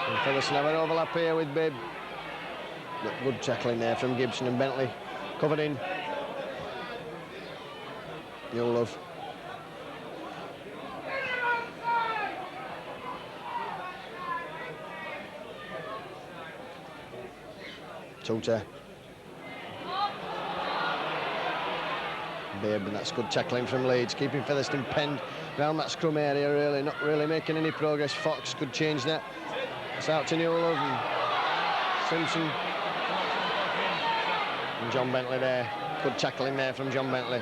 And Featherstone have an overlap here with Bibb. But good tackling there from Gibson and Bentley. Covered in. You'll love. Tuta. Bibb, and that's good tackling from Leeds, keeping Featherstone penned around that scrum area, really, not really making any progress. Fox could change that. It's out to Newell and Simpson. And John Bentley there. Good tackling there from John Bentley.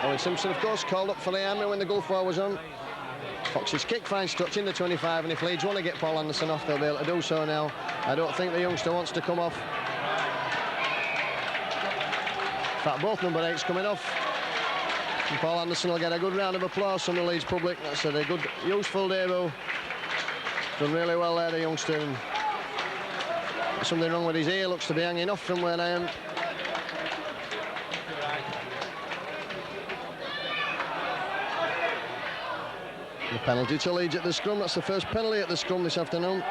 Owen Simpson, of course, called up for the army when the Gulf War was on. Fox's kick finds touch in the 25, and if Leeds want to get Paul Anderson off, they'll be able to do so now. I don't think the youngster wants to come off. In fact, both number 8s coming off. And Paul Anderson will get a good round of applause from the Leeds public. That's a good, useful debut. Done really well there, the youngster. And there's something wrong with his ear, looks to be hanging off from where I am. The penalty to Leeds at the scrum. That's the first penalty at the scrum this afternoon.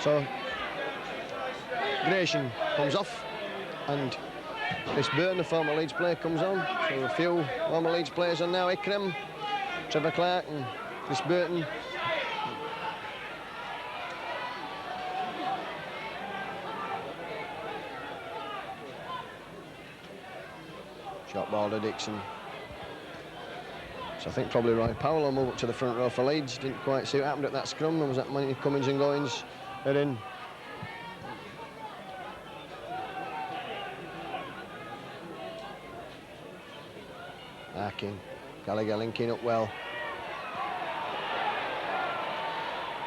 So Gratian comes off and Chris Burton, the former Leeds player, comes on. So a few former Leeds players on now. Ikram, Trevor Clark and Chris Burton. Shot ball to Dixon. So I think probably Roy Powell will move up to the front row for Leeds. Didn't quite see what happened at that scrum. There was that many comings and goings. They're in. Arkin, Gallagher linking up well.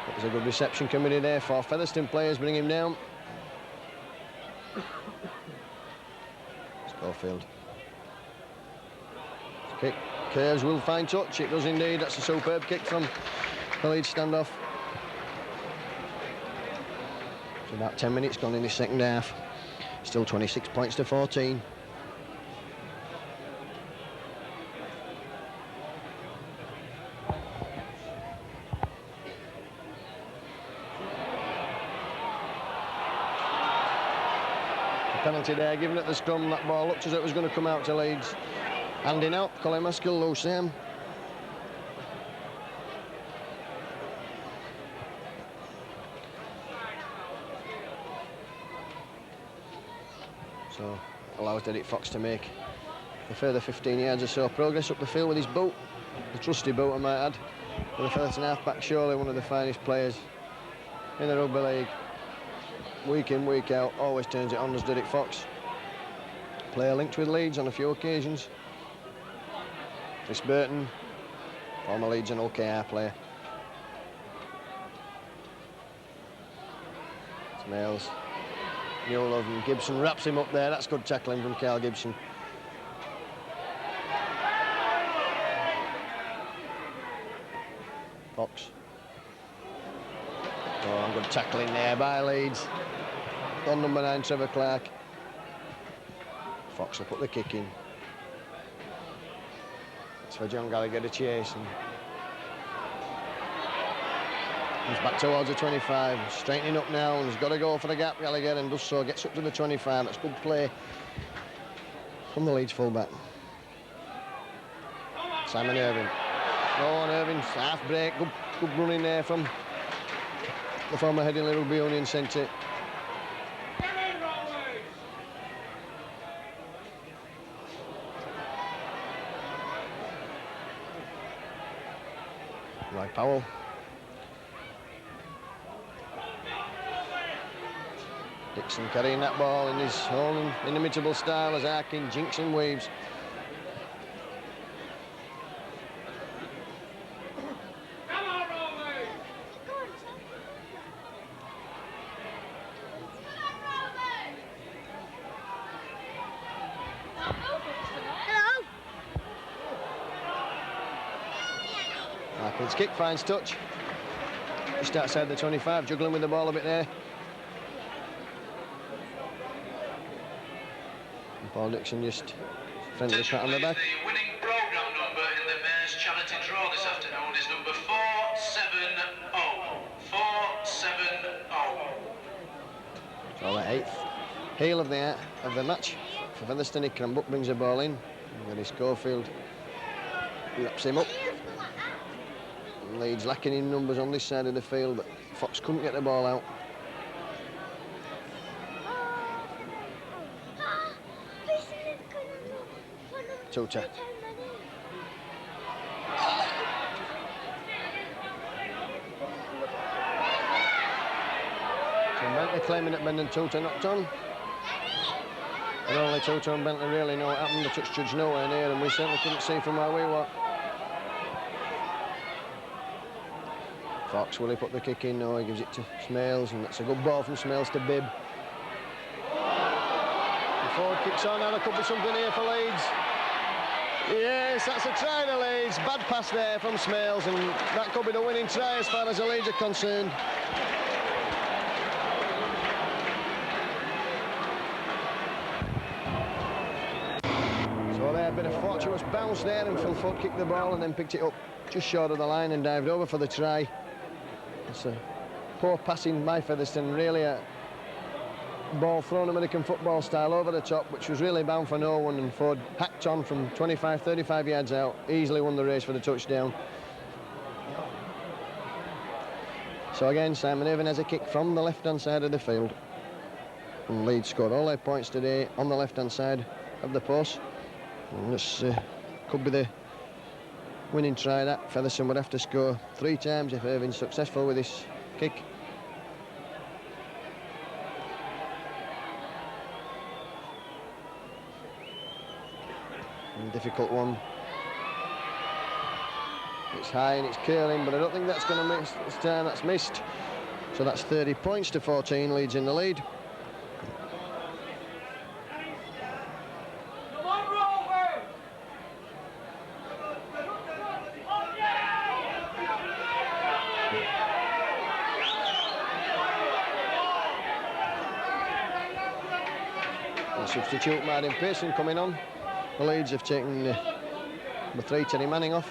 There's a good reception committee there for Featherstone players, bring him down. Schofield. Kick. Curves will find touch. It does indeed. That's a superb kick from the Leeds standoff. So about 10 minutes gone in this second half. Still 26 points to 14. The penalty there given at the scrum. That ball looked as though it was going to come out to Leeds. Handing out, Colin Maskell, loose him. So allows Derek Fox to make a further 15 yards or so progress up the field with his boot. The trusty boot, I might add. For the Featherstone half-back, surely one of the finest players in the rugby league. Week in, week out, always turns it on, does Derek Fox. Player linked with Leeds on a few occasions. Chris Burton, former Leeds and OKR player. Smales, Newell and Gibson wraps him up there. That's good tackling from Carl Gibson. Fox. Oh, good tackling there by Leeds. On number 9, Trevor Clark. Fox will put the kick in. For John Gallagher to chase, and comes back towards the 25, straightening up now, and he's got to go for the gap, Gallagher, and does so, gets up to the 25. That's good play from the Leeds fullback. Simon Irving. Oh, and Irving's half break, good running there from the former Headingley Rugby Union sent it. Right, Powell. Dixon carrying that ball in his own inimitable style as Arkin jinks and weaves. Arkin's kick finds touch. Just outside the 25, juggling with the ball a bit there. And Paul Dixon just friendly pat on the back. The winning programme number in the Mayor's charity draw this afternoon is number 470. 470. So the 8th heel of the match for Featherstone. Cranbrook brings the ball in. Gary Schofield wraps him up. Leeds lacking in numbers on this side of the field, but Fox couldn't get the ball out. Tuta. Bentley claiming that Brendan Tuta knocked on. And only Tuta and Bentley really know what happened. The touch judge nowhere near, and we certainly couldn't see from where we were. Fox, will he put the kick in? No, he gives it to Smales, and that's a good ball from Smales to Bibb. The forward kicks on, now there could be something here for Leeds. Yes, that's a try to Leeds. Bad pass there from Smales, and that could be the winning try as far as the Leeds are concerned. So there, a bit of fortuitous bounce there, and Phil Foot kicked the ball and then picked it up just short of the line and dived over for the try. It's a poor passing by Featherstone, really a ball thrown American football style over the top, which was really bound for no one, and Ford hacked on from 25, 35 yards out, easily won the race for the touchdown. So again, Simon Irvine has a kick from the left-hand side of the field. And Leeds scored all their points today on the left-hand side of the post. And this could be the winning try that Featherstone would have to score 3 times if Irvine's successful with this kick. And difficult one. It's high and it's curling, but I don't think that's going to miss this time. That's missed. So that's 30 points to 14. Leeds in the lead. Substitute Martin Pearson coming on. The Leeds have taken number 3 Terry Manning off.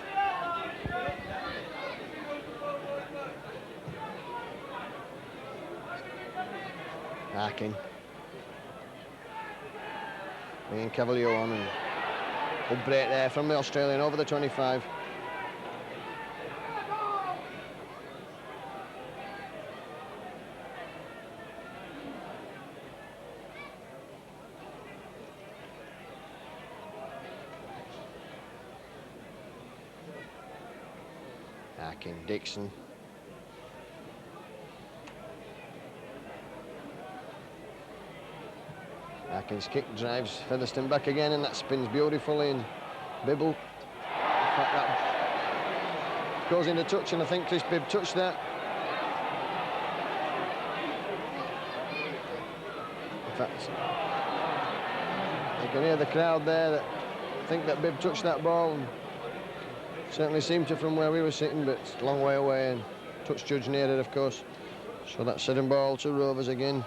Arkin. Ian Cavalier on, and good break there from the Australian over the 25. Arkin, Dixon. Arkin's kick drives Featherstone back again, and that spins beautifully, and Bibble. In fact, that goes into touch, and I think Chris Bibb touched that. In fact, you can hear the crowd there that think that Bibb touched that ball, and certainly seemed to from where we were sitting, but it's a long way away, and touch judge near it, of course. So that's setting ball to Rovers again.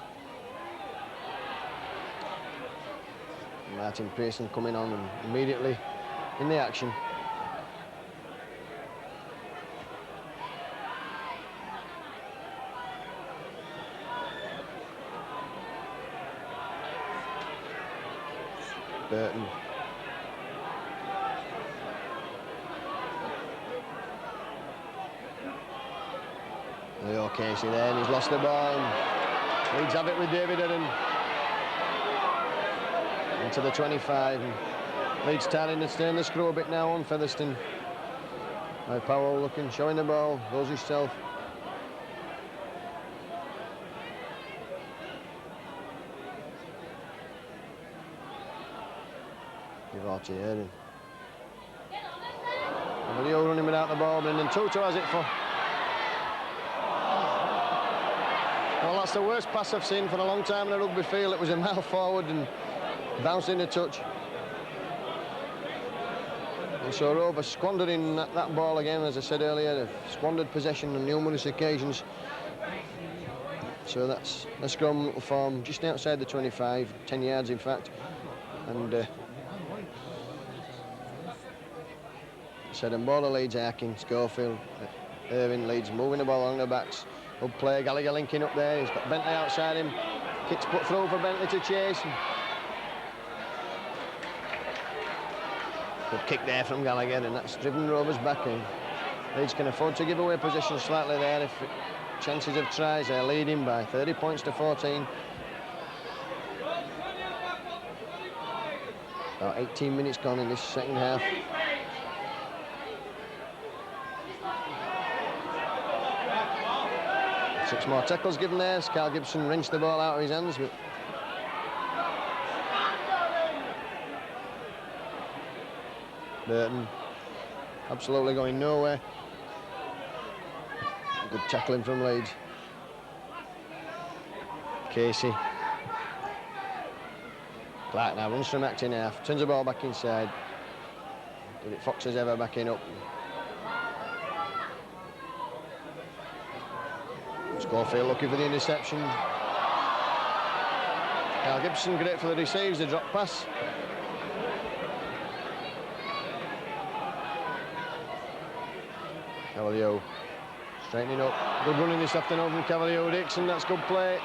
Martin Pearson coming on and immediately in the action. Burton. Leo Casey there, and he's lost the ball. And Leeds have it with David Aaron. Into the 25. And Leeds starting to turn the screw a bit now on Featherstone. Powell looking, showing the ball, goes himself. Devotee Aaron. Leo running without the ball, and then Tutu has it for. Well, that's the worst pass I've seen for a long time in a rugby field. It was a mile forward and bounced in the touch. And so Rovers squandering that ball again, as I said earlier. They've squandered possession on numerous occasions. So that's a scrum little form just outside the 25, 10 yards in fact. And said on board of Leeds, Harkin, Schofield, Irving, Leeds moving the ball along the backs. Good play, Gallagher linking up there. He's got Bentley outside him. Kicks put through for Bentley to chase. Good kick there from Gallagher, and that's driven Rovers back in. Leeds can afford to give away possession slightly there if chances of tries. They're leading by 30 points to 14. About 18 minutes gone in this second half. Six more tackles given there. Carl Gibson wrenched the ball out of his hands. But Burton absolutely going nowhere. Good tackling from Leeds. Casey. Clark now runs from acting half, turns the ball back inside. David Fox is ever backing up. Schofield looking for the interception. Carl Gibson great for the receives, the drop pass. Cavalier straightening up. Good running this afternoon from Cavalier Dixon. That's good play.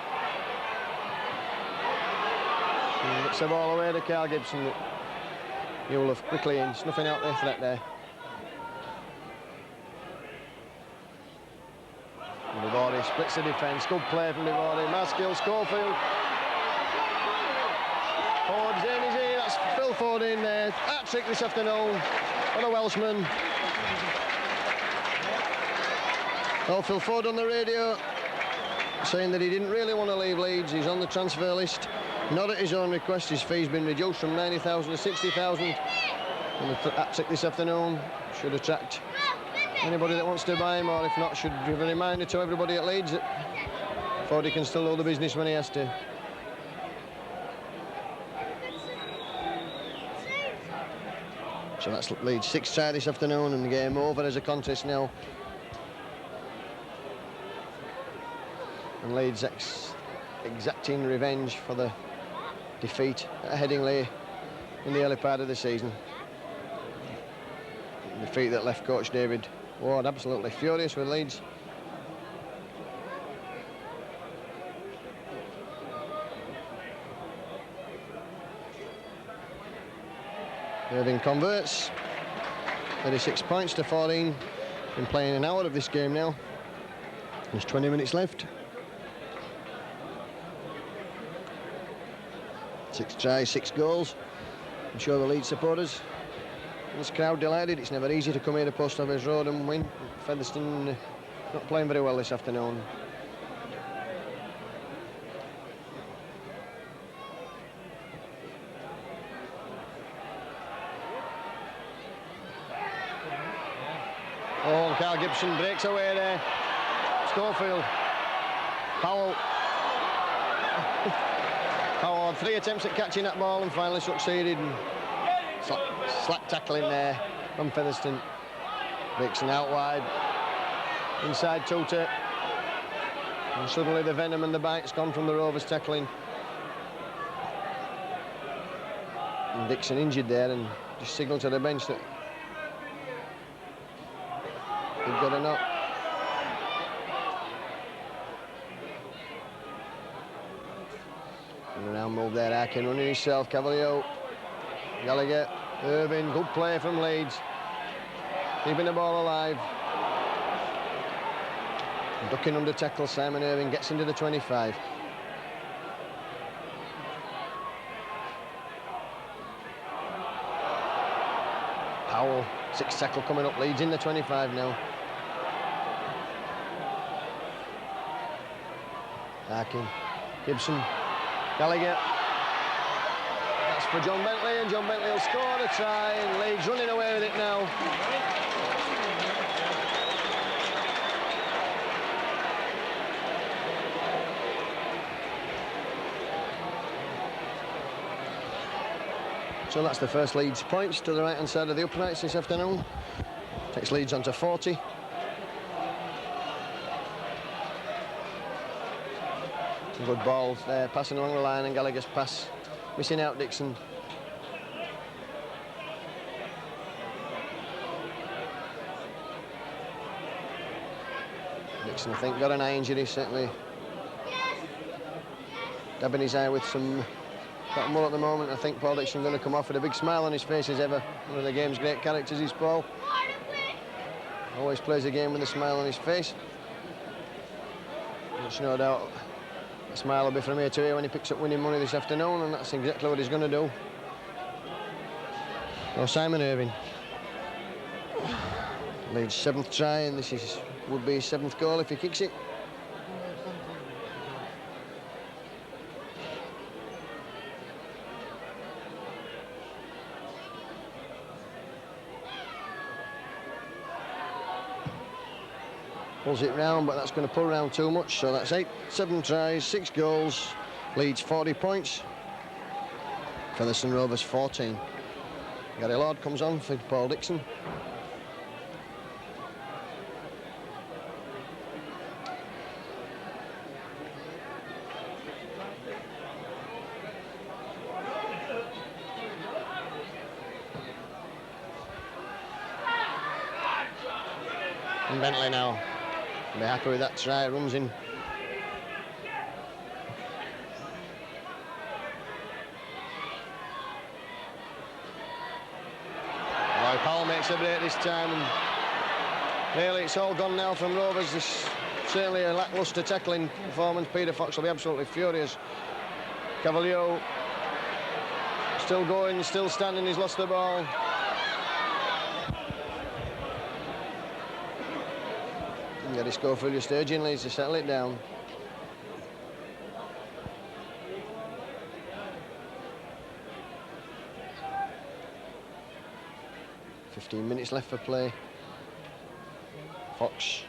He gets the ball away to Carl Gibson. You'll quickly in, snuffing out their threat there. Devotee splits the defence. Good play from Devotee. Maskill, Schofield. Ford's in, he's in. That's Phil Ford in there. Hat-trick this afternoon for the Welshman. Oh, Phil Ford on the radio saying that he didn't really want to leave Leeds. He's on the transfer list. Not at his own request. His fee's been reduced from 90,000 to 60,000. And the hat-trick this afternoon should attract anybody that wants to buy him, or if not, should give a reminder to everybody at Leeds that Fordy can still do the business when he has to. So that's Leeds' sixth try this afternoon, and the game over as a contest now. And Leeds exacting revenge for the defeat at Headingley in the early part of the season. The defeat that left coach David Ward absolutely furious with Leeds. Irving converts. 36 points to 14. Been playing an hour of this game now. There's 20 minutes left. 6 tries, 6 goals. I'm sure the Leeds supporters, this crowd delighted. It's never easy to come here to Post Office Road and win. Featherstone not playing very well this afternoon. Oh, and Carl Gibson breaks away there. Schofield. Powell. Powell had 3 attempts at catching that ball and finally succeeded. And slack tackling there from Featherstone. Dixon out wide. Inside Tutu. And suddenly the venom and the bite's gone from the Rovers tackling. And Dixon injured there and just signalled to the bench that he'd got a knock. And around move there, Harkin running himself, Cavalier, Gallagher, Irving, good play from Leeds. Keeping the ball alive. Ducking under tackle, Simon Irving gets into the 25. Powell, 6th tackle coming up, Leeds in the 25 now. Harkin, Gibson, Gallagher. That's for John Bentley, and John Bentley will score the try, and Leeds running away with it now. So that's the first Leeds points to the right-hand side of the uprights this afternoon. Takes Leeds on to 40. Some good balls there, passing along the line, and Gallagher's pass missing out Dixon. Dixon, I think, got an eye injury, certainly. Dabbing his eye with some cotton at the moment. I think Paul Dixon going to come off with a big smile on his face as ever. One of the game's great characters is Paul. Always plays the game with a smile on his face. There's no doubt a smile will be from here to here when he picks up winning money this afternoon, and that's exactly what he's going to do. Oh, Simon Irving. Leeds 7th try, and this would be his 7th goal if he kicks it. Pulls it round, but that's going to pull round too much, so that's 7 tries, 6 goals, Leeds 40 points, Featherstone Rovers 14. Gary Lord comes on for Paul Dixon. And Bentley now. Be happy with that try, runs in. Roy Powell makes a break this time, and really it's all gone now from Rovers. This certainly a lacklustre tackling performance. Peter Fox will be absolutely furious. Cavalier still going, still standing, he's lost the ball. Gary Schofield just urging Leeds to settle it down. "15 minutes left for play. Fox.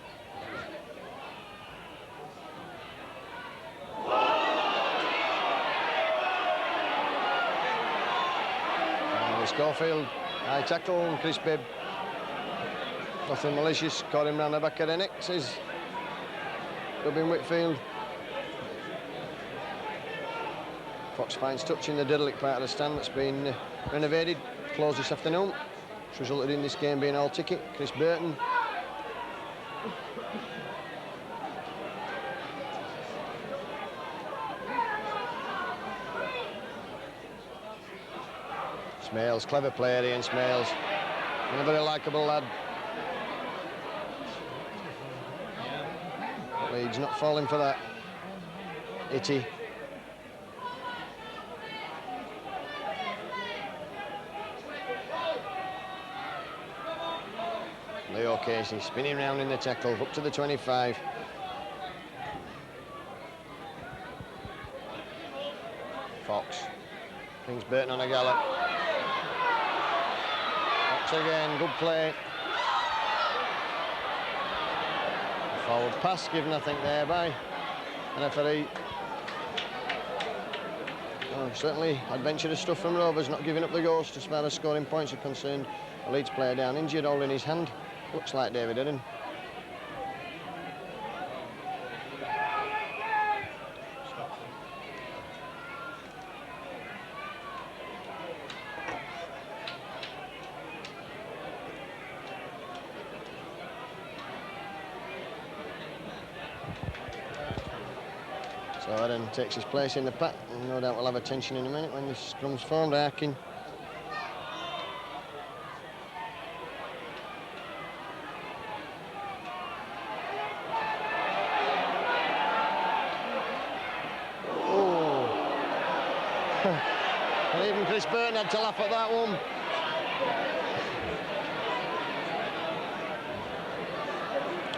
Schofield, high tackle, and Chris Bibb. Nothing malicious, caught him round the back of the neck, says Robin Whitfield. Fox finds touch in the Diddlick part of the stand that's been renovated, closed this afternoon, which resulted in this game being all ticket. Chris Burton. Smales, clever player Ian Smales, and a very likeable lad. Leeds not falling for that. Itty. Leo Casey spinning round in the tackle, up to the 25. Fox brings Burton on a gallop. Fox again, good play. Forward pass given, I think, there by the referee. Oh, certainly adventurous stuff from Rovers, not giving up the ghost as far as scoring points are concerned. A Leeds player down injured, holding his hand. Looks like David Eddin. So Eddin takes his place in the pack, and no doubt we'll have attention in a minute when this scrum's formed. Harkin. Chris Burton had to laugh at that one.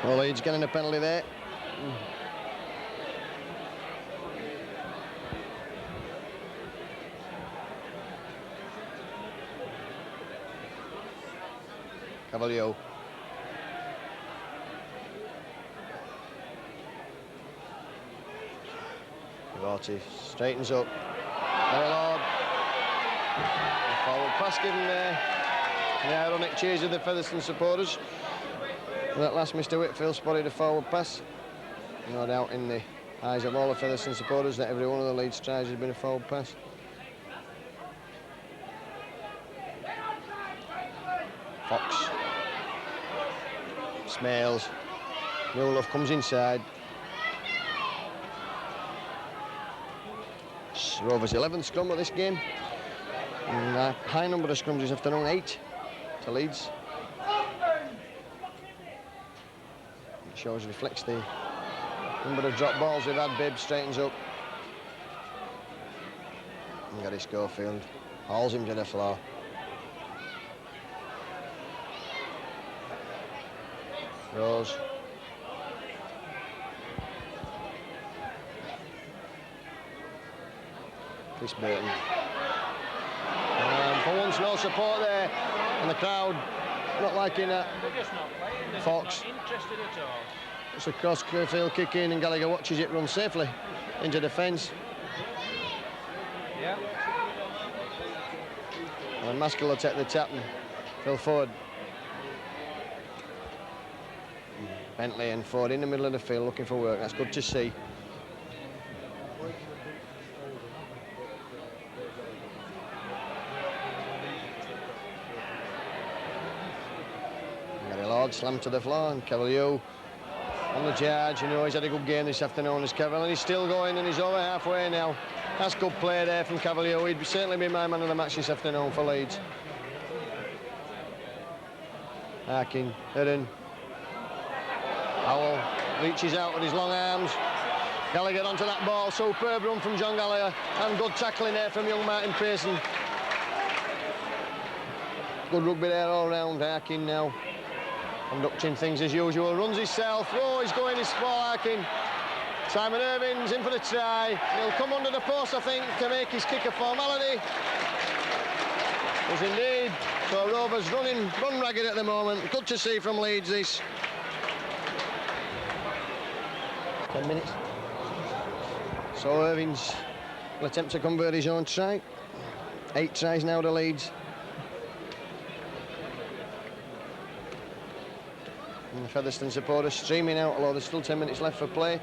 Well, Leeds getting a penalty there. Cavalier. Varty straightens up. Very loud. The forward pass given there. The ironic cheers of the Featherstone supporters. And at last, Mr. Whitfield spotted a forward pass. No doubt in the eyes of all the Featherstone supporters that every one of the Leeds tries has been a forward pass. Fox. Smales. Newlove comes inside. Rovers 11th scrum of this game. And a high number of scrums this afternoon, 8 to Leeds. It shows, reflects the number of drop balls we've had. Bibb straightens up. And Gary Schofield hauls him to the floor. Rose. Chris Burton. For once, no support there, and the crowd not liking that. They're just not playing. They're Fox. not interested at all. It's a cross-field kick in, and Gallagher watches it run safely into the fence. Yeah. And Maskell will take the tap and Phil Ford. Bentley and Ford in the middle of the field looking for work. That's good to see. Gary Lord slammed to the floor, and Cavalier on the charge. You know he's had a good game this afternoon as Cavalier, and he's still going, and he's over halfway now. That's good play there from Cavalier. He'd certainly be my man of the match this afternoon for Leeds. Harkin, Hidden. Howell reaches out with his long arms. Gallagher onto that ball. Superb run from John Gallagher. And good tackling there from young Martin Pearson. Good rugby there all round. Harkin now conducting things as usual. Runs himself. Oh, he's going his ball, Harkin. Simon Irving's in for the try. He'll come under the post, I think, to make his kick a formality. Yes, indeed. So Rovers run ragged at the moment. Good to see from Leeds this. 10 minutes. So Irving's will attempt to convert his own try. 8 tries now to Leeds. And the Featherstone supporters streaming out, although there's still 10 minutes left for play.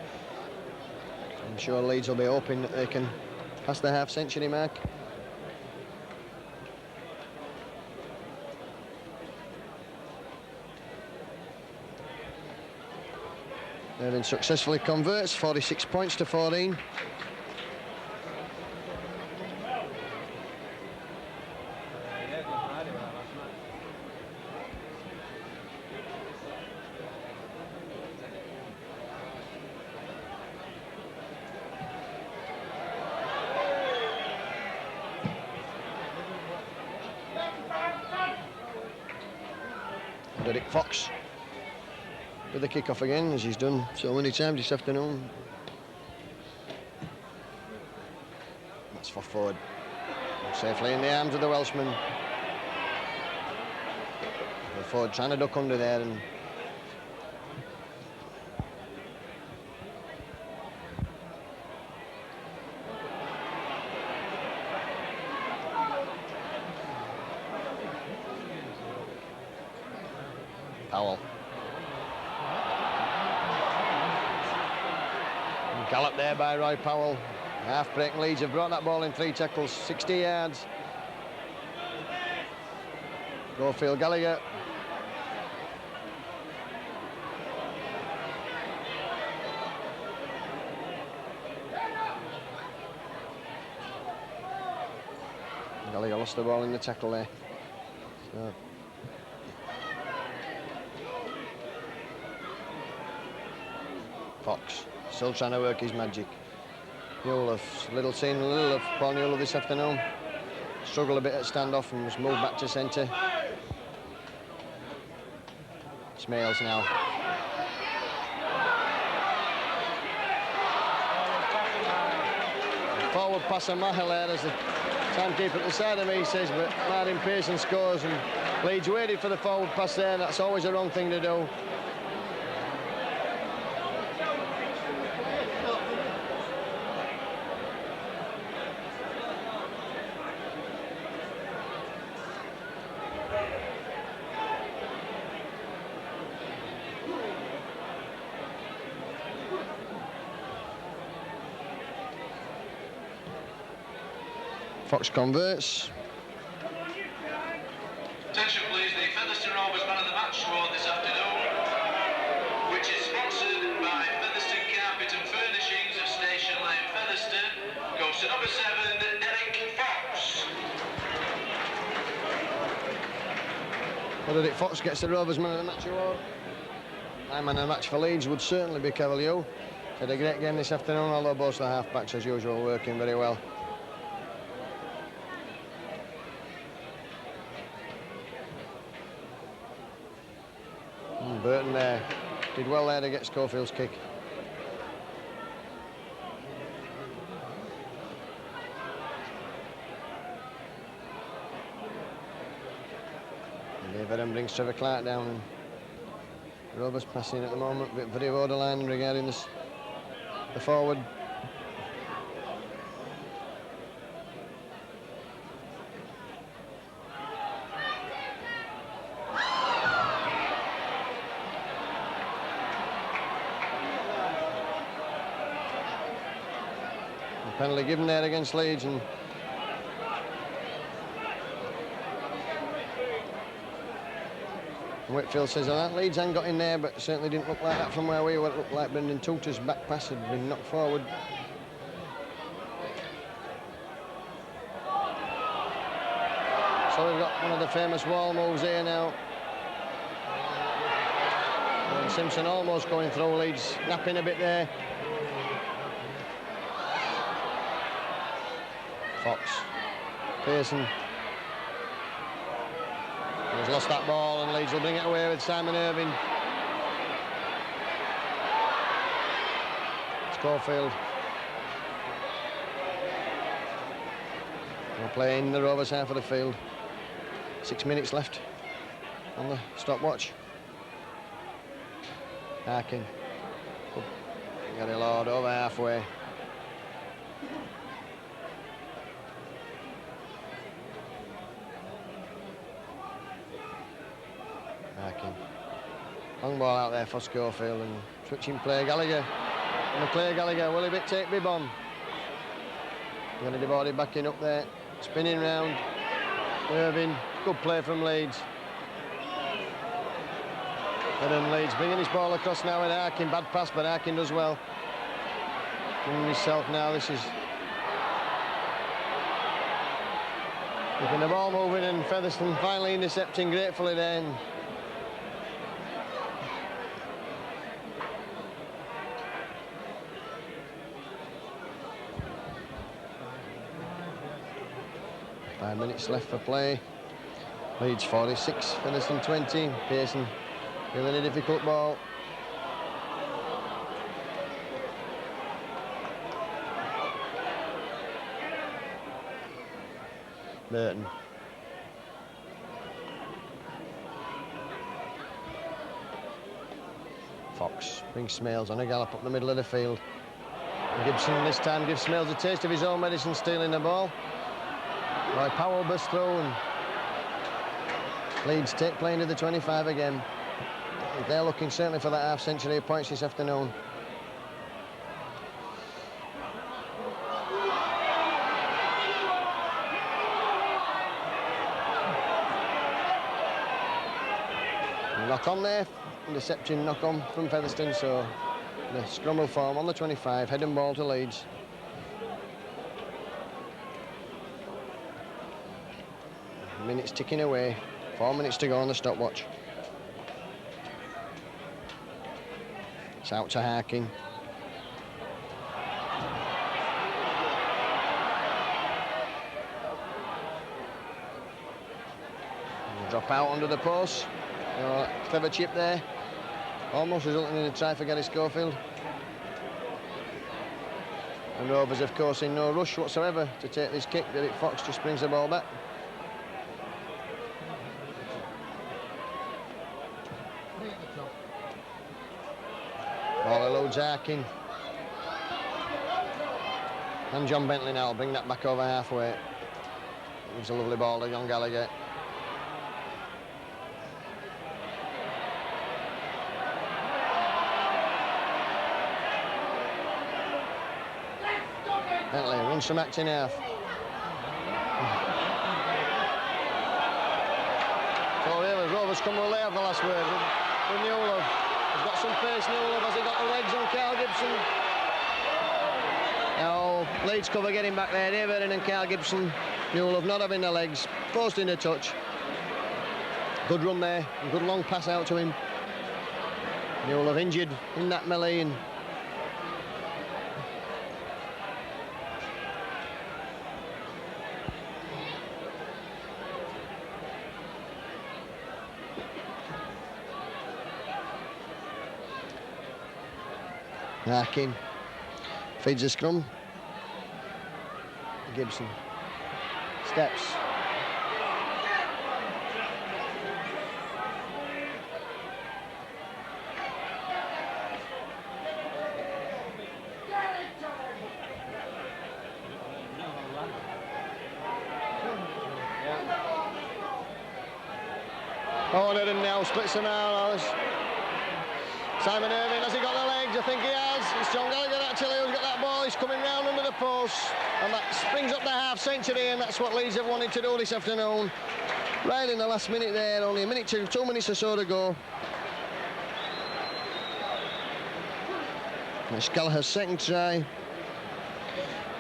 I'm sure Leeds will be hoping that they can pass the half-century mark. Irving successfully converts, 46 points to 14. Derek Fox with the kick-off again, as he's done so many times this afternoon. That's for Ford. Safely in the arms of the Welshman. Ford trying to duck under there, and Powell. Gallop there by Roy Powell. Half-break Leeds have brought that ball in 3 tackles, 60 yards. Gofield Gallagher. Gallagher lost the ball in the tackle there. So. Fox still trying to work his magic. Newlove, little of Paul Newlove this afternoon. struggled a bit at standoff and was moved back to centre. Smales now. Forward pass on Mahaler as the timekeeper at the side of me says, but Martin Pearson scores and Leeds waited for the forward pass there. That's always the wrong thing to do. Fox converts. Attention please, the Featherstone Rovers Man of the Match award this afternoon, which is sponsored by Featherstone Carpet and Furnishings of Station Lane, Featherstone, goes to number 7, Eric Fox. What did it? Fox gets the Rovers Man of the Match award. My man of the match for Leeds would certainly be Cavalier. Had a great game this afternoon, although both the half-backs as usual working very well. Burton there did well there to get Schofield's kick. And Everton brings Trevor Clark down, and Rovers passing at the moment, but very borderline regarding the forward. Penalty given there against Leeds, and Whitfield says that Leeds hadn't got in there, but certainly didn't look like that from where we were. It looked like Brendan Tutor's back pass had been knocked forward. So we've got one of the famous wall moves here now. And Simpson almost going through, Leeds napping a bit there. Fox, Pearson has lost that ball, and Leeds will bring it away with Simon Irving. Schofield. We're playing the Rovers half of the field. 6 minutes left on the stopwatch. Harkin. Gary Lord over halfway. Long ball out there for Schofield, and switching play Gallagher. And Clay Gallagher, will he take Bibb on? Going to Debody backing up there, spinning round. Irving, good play from Leeds. And then Leeds bringing his ball across now, and Harkin, bad pass, but Harkin does well. Bringing himself now, this is keeping the ball moving, and Featherstone finally intercepting gratefully then. Five minutes left for play. Leeds 46, Featherstone 20. Pearson feeling a difficult ball. Burton. Fox brings Smales on a gallop up the middle of the field. And Gibson this time gives Smales a taste of his own medicine, stealing the ball. Roy Powell bursts through, and Leeds take play into the 25 again. They're looking certainly for that half-century of points this afternoon. Knock on there, intercepting knock on from Featherstone, so the scrum will form on the 25, head and ball to Leeds. Minutes ticking away, 4 minutes to go on the stopwatch. It's out to Harkin. out under the post. Clever chip there. Almost resulting in a try for Gary Schofield. And Rovers, of course, in no rush whatsoever to take this kick. Derek Fox just brings the ball back. Ball eludes Harkin. And John Bentley now will bring that back over halfway. Gives a lovely ball to young Gallagher. Bentley runs some acting half. So really, Rovers come away have the last word with Newell. He's got some pace, Newell. Has he got the legs on Carl Gibson? Now, Leeds cover getting back there. David and Carl Gibson. Newell not having the legs. Posting a touch. Good run there. And good long pass out to him. Newell injured in that melee. And Harkin feeds the scrum. Gibson steps. Oh, and now splits them out. Simon Irving, has he got the legs? I think he has. It's John Gallagher actually who's got that ball. He's coming round under the post. And that springs up the half-century, and that's what Leeds have wanted to do this afternoon. Right in the last minute there, only a minute, 2 minutes or so to go. It's Gallagher's second try.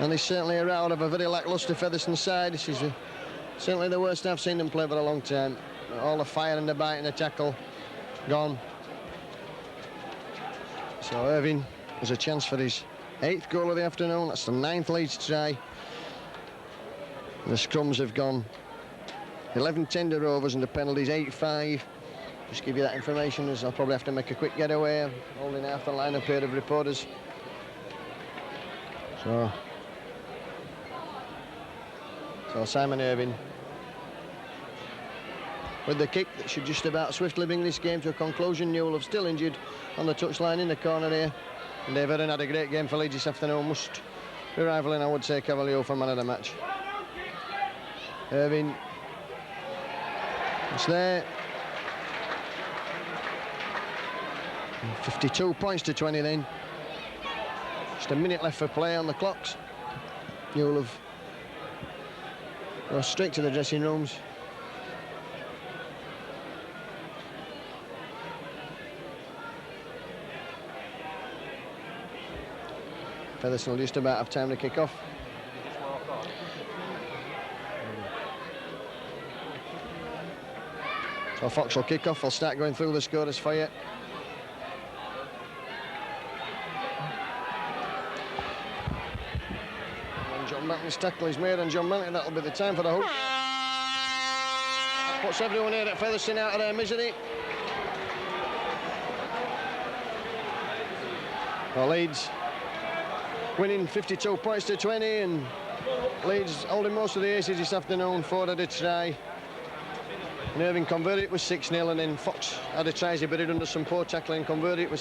And he's certainly a rout of a very lacklustre Featherstone side. This is certainly the worst I've seen them play for a long time. All the fire and the bite and the tackle gone. So Irving has a chance for his 8th goal of the afternoon. That's the 9th Leeds try. The scrums have gone 11-10 to Rovers and the penalties 8-5. Just give you that information as I'll probably have to make a quick getaway. I'm holding half the line up here of reporters. So Simon Irving with the kick that should just about swiftly bring this game to a conclusion. Newell still injured on the touchline in the corner here. And Dave Aaron had a great game for Leeds this afternoon. Must be rivaling, I would say, Cavalier for man of the match. Irving. It's there. 52 points to 20 then. Just a minute left for play on the clocks. Newell goes straight to the dressing rooms. Featherstone just about have time to kick off. So Fox will kick off. I'll start going through the scorers for you. And John Bentley's tackle is made, and John Bentley, that'll be the time for the hook. That puts everyone here at Featherstone out of their misery. Well, Leeds winning 52 points to 20, and Leeds holding most of the aces this afternoon. Ford had a try. And Irving converted it with 6-0, and then Fox had a try, but he under some poor tackling, converted it with 6.